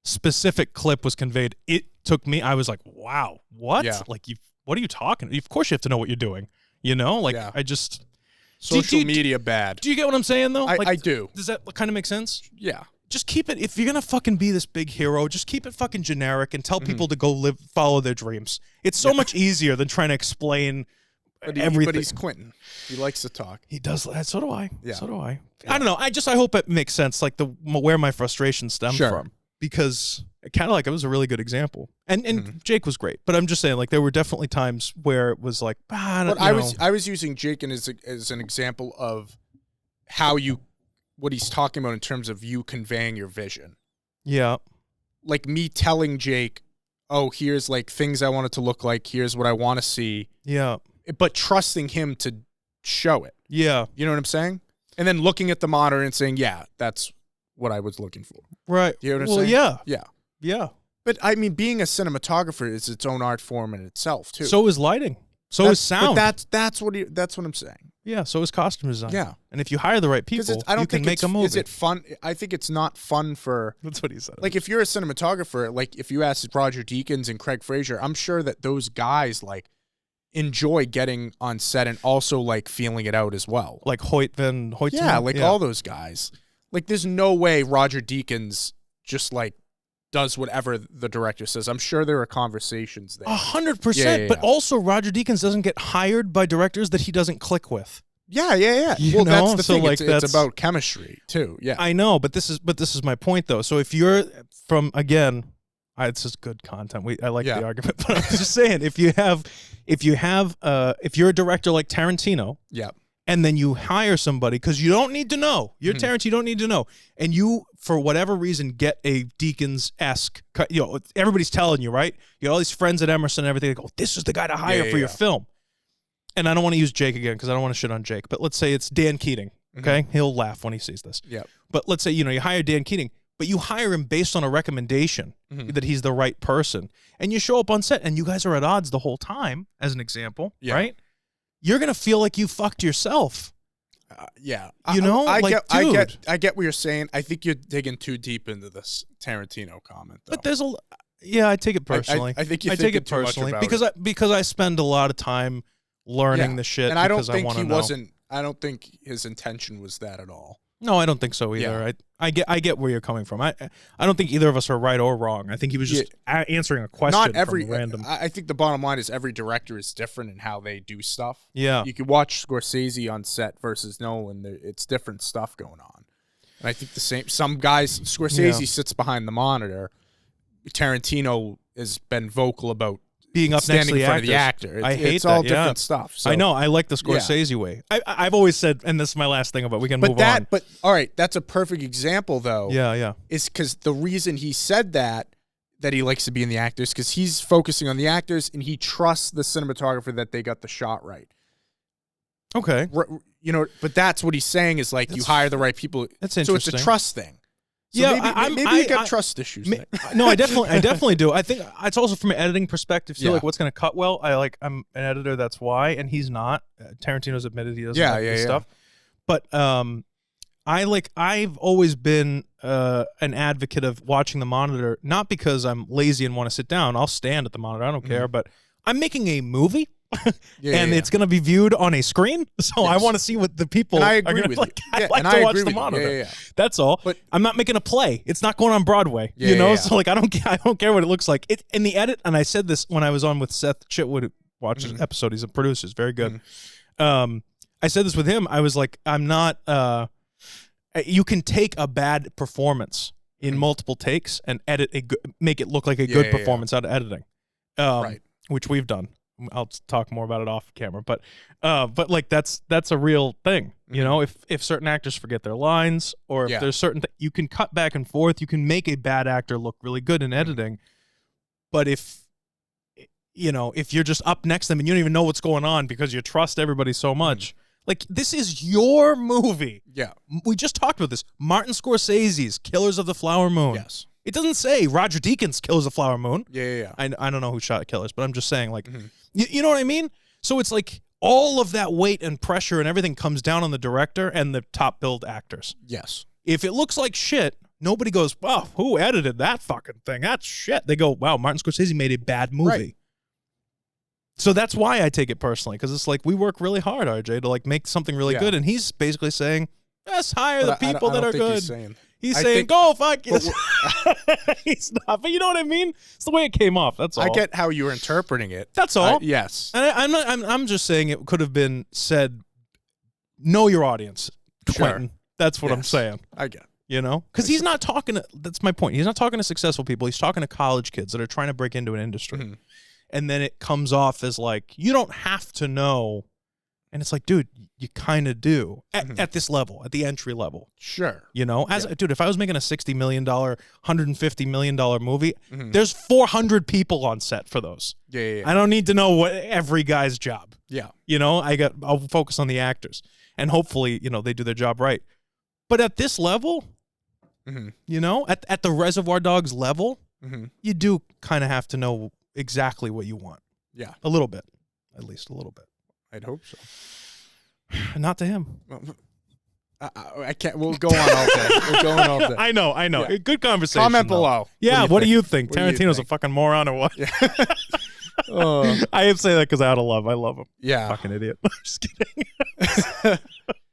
specific clip was conveyed, it took me, I was like, wow, what? Yeah. Like, what are you talking? Of course you have to know what you're doing. You know? Like, I just...
Social media bad.
Do you get what I'm saying, though?
I do.
Does that kind of make sense?
Yeah.
Just keep it, if you're going to fucking be this big hero, just keep it fucking generic and tell people to go follow their dreams. It's so much easier than trying to explain everything.
But he's Quentin. He likes to talk.
He does. So do I. Yeah. So do I. Yeah. I don't know. I hope it makes sense, like where my frustration stems from. Because kind of like it was a really good example. And Jake was great. But I'm just saying, like, there were definitely times where it was like, I
was using Jake as an example of how what he's talking about in terms of you conveying your vision.
Yeah.
Like me telling Jake, oh, here's like things I want it to look like. Here's what I want to see.
Yeah.
But trusting him to show it.
Yeah.
You know what I'm saying? And then looking at the monitor and saying, yeah, that's what I was looking for.
Right.
You know what I'm saying?
Yeah.
Yeah.
Yeah.
But I mean, being a cinematographer is its own art form in itself, too.
So is lighting. So is sound.
But that's what I'm saying.
Yeah, so is costume design.
Yeah.
And if you hire the right people, you can make a movie.
Is it fun? I think it's not fun for...
That's what he said.
Like, if you're a cinematographer, like, if you ask Roger Deakins and Craig Fraser, I'm sure that those guys, like, enjoy getting on set and also, like, feeling it out as well.
Like Hoyt Van Hoyt.
Yeah, all those guys. Like, there's no way Roger Deakins just, like, does whatever the director says. I'm sure there are conversations there.
100%. But also, Roger Deakins doesn't get hired by directors that he doesn't click with.
Yeah. Well, that's the thing. Like, it's about chemistry too. Yeah,
I know, but this is my point though. So if you're from, again, it's just good content. I like the argument, but I'm just saying, if you're a director like Tarantino, and then you hire somebody because you don't need to know. You're Terrence, you don't need to know. And you, for whatever reason, get a Deakins-esque, everybody's telling you, right? You got all these friends at Emerson and everything. They go, this is the guy to hire for your film. And I don't want to use Jake again because I don't want to shit on Jake. But let's say it's Dan Keating, okay? He'll laugh when he sees this.
Yeah.
But let's say, you hire Dan Keating, but you hire him based on a recommendation that he's the right person. And you show up on set and you guys are at odds the whole time, as an example, right? You're going to feel like you fucked yourself.
Yeah.
I
get what you're saying. I think you're digging too deep into this Tarantino comment, though.
But there's I take it personally.
I think you take it personally
because I spend a lot of time learning the shit. And I don't
think his intention was that at all.
No, I don't think so either. I get where you're coming from. I don't think either of us are right or wrong. I think he was just answering a question.
Not every
from random.
I think the bottom line is every director is different in how they do stuff.
Yeah,
you could watch Scorsese on set versus Nolan. It's different stuff going on. And I think the same. Some guys, Scorsese sits behind the monitor. Tarantino has been vocal about
being up next to
the actor. It's all different stuff. So.
I know. I like the Scorsese way. I've always said, and this is my last thing, but we can move on.
But all right, that's a perfect example, though.
Yeah.
Is because the reason he said that he likes to be in the actors, because he's focusing on the actors and he trusts the cinematographer that they got the shot right.
Okay.
But that's what he's saying is like you hire the right people.
That's interesting.
So it's a trust thing. So maybe you got trust issues.
No, I definitely do. I think it's also from an editing perspective too. Like what's going to cut well. I'm an editor. That's why, and he's not. Tarantino's admitted he doesn't like this stuff. But I've always been an advocate of watching the monitor, not because I'm lazy and want to sit down. I'll stand at the monitor. I don't care. But I'm making a movie. It's going to be viewed on a screen, so I want to see what the people
are going to
like. I like to watch the monitor. That's all. But I'm not making a play. It's not going on Broadway. So like I don't care what it looks like. It in the edit, and I said this when I was on with Seth Chitwood, who watches an episode. He's a producer. He's very good. I said this with him. I was like, I'm not. You can take a bad performance in multiple takes and make it look like a good performance out of editing, which we've done. I'll talk more about it off camera, but like that's a real thing. You know, if certain actors forget their lines, or if there's certain you can cut back and forth, you can make a bad actor look really good in editing. But if you're just up next to them and you don't even know what's going on because you trust everybody so much, like, this is your movie. Yeah, we just talked about this. Martin Scorsese's Killers of the Flower Moon.
Yes.
It doesn't say Roger Deakins' Killers of the Flower Moon.
Yeah.
I don't know who shot Killers, but I'm just saying, like, you know what I mean? So it's like all of that weight and pressure and everything comes down on the director and the top billed actors.
Yes.
If it looks like shit, nobody goes, wow, who edited that fucking thing? That's shit. They go, wow, Martin Scorsese made a bad movie. Right. So that's why I take it personally, because it's like, we work really hard, RJ, to like make something really good, and he's basically saying, let's hire the people that are good. He's saying, go fuck yourself. He's not, but you know what I mean? It's the way it came off. That's all.
I get how you were interpreting it.
That's all.
Yes.
And I'm just saying it could have been said, know your audience, Quentin. That's what I'm saying.
I get it.
You know? Because he's not talking to, that's my point. He's not talking to successful people. He's talking to college kids that are trying to break into an industry. And then it comes off as like, you don't have to know. And it's like, dude, you kind of do at this level, at the entry level.
Sure.
You know, dude, if I was making a $60 million, $150 million movie, there's 400 people on set for those.
Yeah.
I don't need to know what every guy's job.
Yeah.
You know, I'll focus on the actors, and hopefully, you know, they do their job right. But at this level, you know, at the Reservoir Dogs level, you do kind of have to know exactly what you want.
Yeah.
A little bit, at least a little bit.
I'd hope so.
Not to him.
I can't. We'll go on all day. We're going all day.
I know. Yeah. Good conversation.
Comment below.
Yeah. What do you think? Tarantino's a fucking moron or what? Yeah. I say that because out of love. I love him.
Yeah.
Fucking idiot. I'm just kidding.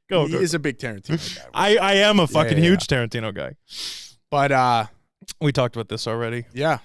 Go.
He is a big Tarantino guy.
I am a fucking huge Tarantino guy.
But
we talked about this already.
Yeah.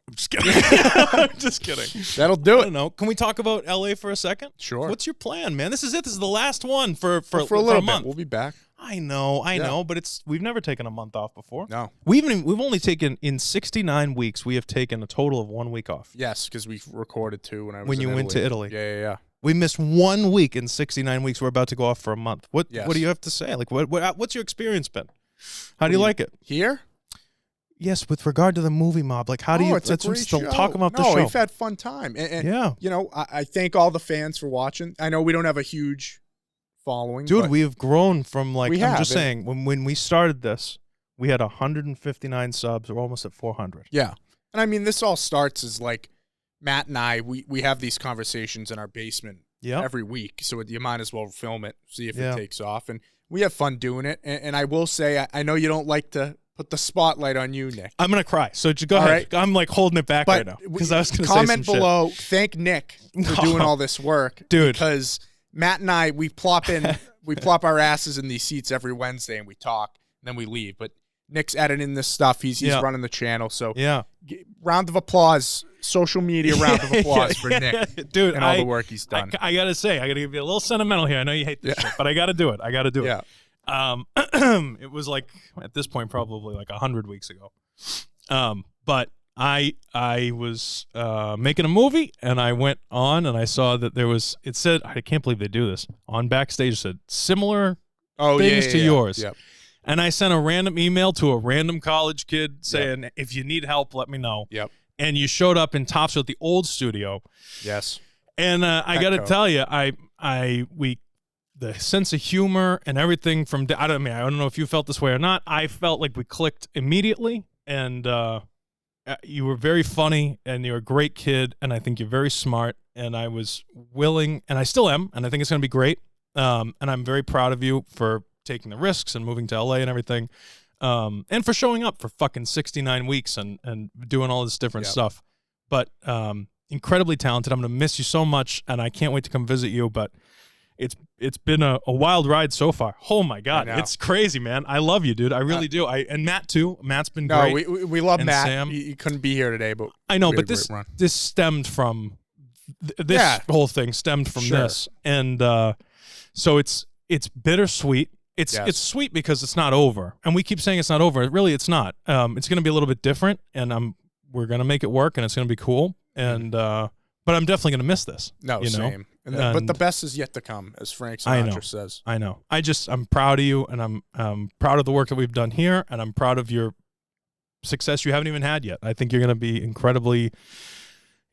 I'm just kidding. I'm just kidding.
That'll do it.
I don't know. Can we talk about LA for a second?
Sure.
What's your plan, man? This is it. This is the last one for a
little
month.
bit. We'll be back.
I know, but we've never taken a month off before.
No.
We've only taken, in 69 weeks, we have taken a total of 1 week off.
Yes, because we recorded 2 when I was
when you
in
went to Italy.
Yeah.
We missed 1 week in 69 weeks. We're about to go off for a month. What do you have to say? Like, what's your experience been? How do you like it?
Here?
Yes, with regard to the movie mob, like how do you?
It's a great show.
Talk about the show.
We've had fun time, and
yeah,
you know, I thank all the fans for watching. I know we don't have a huge following,
dude. We have grown from like
I'm
just saying when we started this, we had 159 subs. We're almost at 400.
Yeah, and I mean, this all starts as like Matt and I. We have these conversations in our basement every week, so you might as well film it, see if it takes off, and we have fun doing it. And I will say, I know you don't like to put the spotlight on you, Nick.
I'm gonna cry. So just go ahead. Right. I'm like holding it back right now because I was gonna
comment
say some
below.
Shit.
Thank Nick for doing all this work,
dude.
Because Matt and I, we plop our asses in these seats every Wednesday and we talk, and then we leave. But Nick's editing this stuff. He's running the channel. So round of applause, social media round of applause for Nick,
dude,
and all the work he's done.
I gotta say, I gotta give you a little sentimental here. I know you hate this shit, but I gotta do it.
Yeah.
It was like at this point probably like 100 weeks ago. But I was making a movie and I went on and I saw that it said, I can't believe they do this on Backstage, it said similar things to yours. Yep. And I sent a random email to a random college kid saying, if you need help, let me know.
Yep.
And you showed up in Topsail at the old studio.
Yes.
And I got to tell you, the sense of humor and everything from I don't know if you felt this way or not. I felt like we clicked immediately, and you were very funny, and you're a great kid, and I think you're very smart, and I was willing, and I still am, and I think it's going to be great. And I'm very proud of you for taking the risks and moving to LA and everything, and for showing up for fucking 69 weeks and doing all this different stuff. But incredibly talented. I'm going to miss you so much, and I can't wait to come visit you, but it's been a wild ride so far. Oh my God, it's crazy, man. I love you, dude. I really do. And Matt too. Matt's been great.
No, we love
and
Matt.
Sam.
He couldn't be here today, but
I know. But this stemmed from this whole thing stemmed from this, and so it's bittersweet. It's sweet because it's not over, and we keep saying it's not over. Really, it's not. It's going to be a little bit different, and we're going to make it work, and it's going to be cool. and but I'm definitely gonna miss this.
No, same. But the best is yet to come, as Frank Sinatra says.
I know. I'm proud of you, and I'm proud of the work that we've done here, and I'm proud of your success you haven't even had yet. I think you're gonna be incredibly.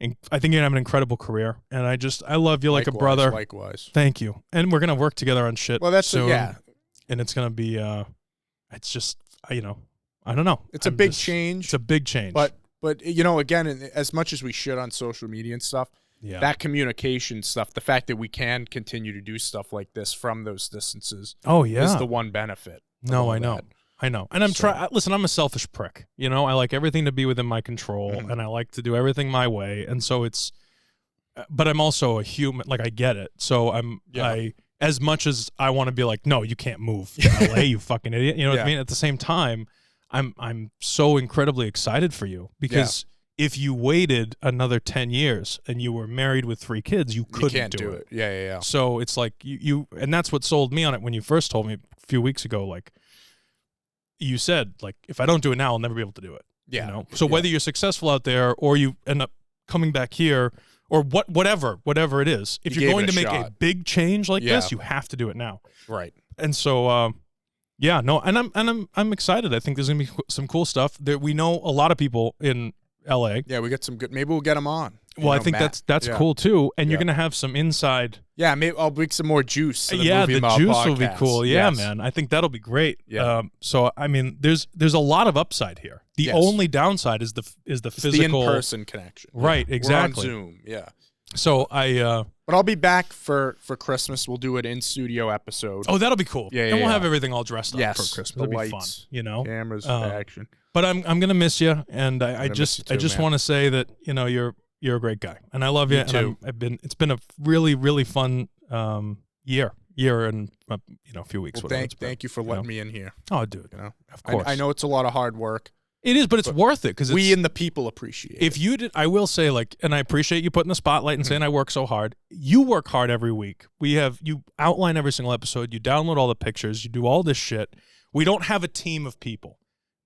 I think you're gonna have an incredible career, and I love you like a brother.
Likewise.
Thank you, and we're gonna work together on shit.
Well, that's
soon,
yeah,
and it's gonna be. It's just I don't know.
It's a big change.
It's a big change,
but again, as much as we shit on social media and stuff, that communication stuff, the fact that we can continue to do stuff like this from those distances, is the one benefit.
No, I know. And I'm listen, I'm a selfish prick. I like everything to be within my control, and I like to do everything my way. And so but I'm also a human. Like, I get it. So as much as I want to be like, no, you can't move to LA, you fucking idiot. You know what I mean? At the same time, I'm so incredibly excited for you, because if you waited another 10 years and you were married with 3 kids, you couldn't do it.
Yeah.
So it's like and that's what sold me on it when you first told me a few weeks ago, like, you said, like, if I don't do it now, I'll never be able to do it.
Yeah.
So whether you're successful out there or you end up coming back here or whatever it is, if you're going to make a big change like this, you have to do it now.
Right.
And so, I'm excited. I think there's gonna be some cool stuff. We know a lot of people in LA.
Yeah, we get some good. Maybe we'll get them on.
Well, I think Matt. that's cool too, and you're gonna have some inside.
Yeah, maybe I'll bring some more juice. To the
the juice
podcast.
will be cool. Yeah, man, I think that'll be great. Yeah. So I mean, there's a lot of upside here. The only downside is the physical,
the in-person connection.
Right. Exactly.
We're on Zoom. Yeah.
So
but I'll be back for Christmas. We'll do an in-studio episode.
Oh, that'll be cool.
Yeah,
and we'll have everything all dressed up for Christmas.
The
It'll
lights,
be fun.
Cameras, action.
But I'm gonna miss you, and I just want to say that you're a great guy, and I love you.
too.
And it's been a really, really fun year and a few weeks.
Well, thank you for letting me in here.
Oh, dude, of course.
I know it's a lot of hard work.
It is, but it's worth it, because
we and the people appreciate it.
If you did, I will say, like, and I appreciate you putting the spotlight and saying I work so hard. You work hard every week. You outline every single episode. You download all the pictures. You do all this shit. We don't have a team of people,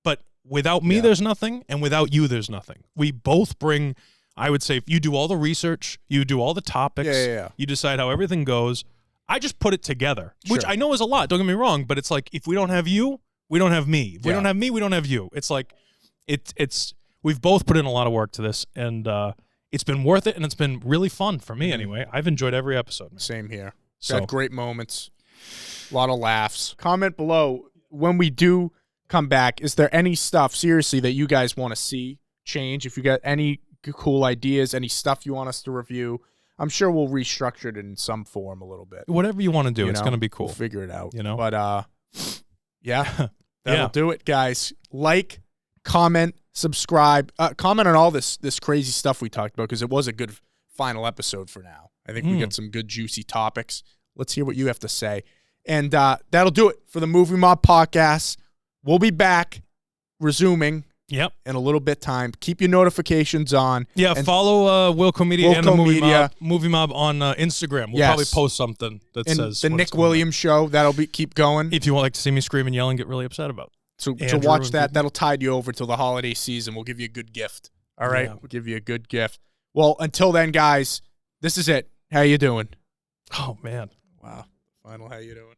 but without me, there's nothing, and without you, there's nothing. We both bring. I would say, if you do all the research, you do all the topics, you decide how everything goes. I just put it together, which I know is a lot. Don't get me wrong, but it's like, if we don't have you, we don't have me. If we don't have me, we don't have you. It's like, we've both put in a lot of work to this, and it's been worth it, and it's been really fun for me anyway. I've enjoyed every episode.
Same here. Got great moments, a lot of laughs. Comment below when we do come back. Is there any stuff, seriously, that you guys want to see change? If you got any cool ideas, any stuff you want us to review, I'm sure we'll restructure it in some form a little bit.
Whatever you want to do, it's going to be cool.
We'll figure it out. But that'll do it, guys. Like, comment, subscribe, comment on all this crazy stuff we talked about, because it was a good final episode for now. I think we got some good juicy topics. Let's hear what you have to say. And that'll do it for the Movie Mob podcast. We'll be back resuming in a little bit time. Keep your notifications on.
Yeah, follow Wilco Media and the Movie Mob on Instagram. We'll probably post something that says
the Nick Williams show. That'll keep going.
If you want to see me scream and yell and get really upset about.
So watch that. That'll tide you over till the holiday season. We'll give you a good gift. All right? Yeah. We'll give you a good gift. Well, until then, guys, this is it. How you doing?
Oh, man.
Wow. Final, how you doing?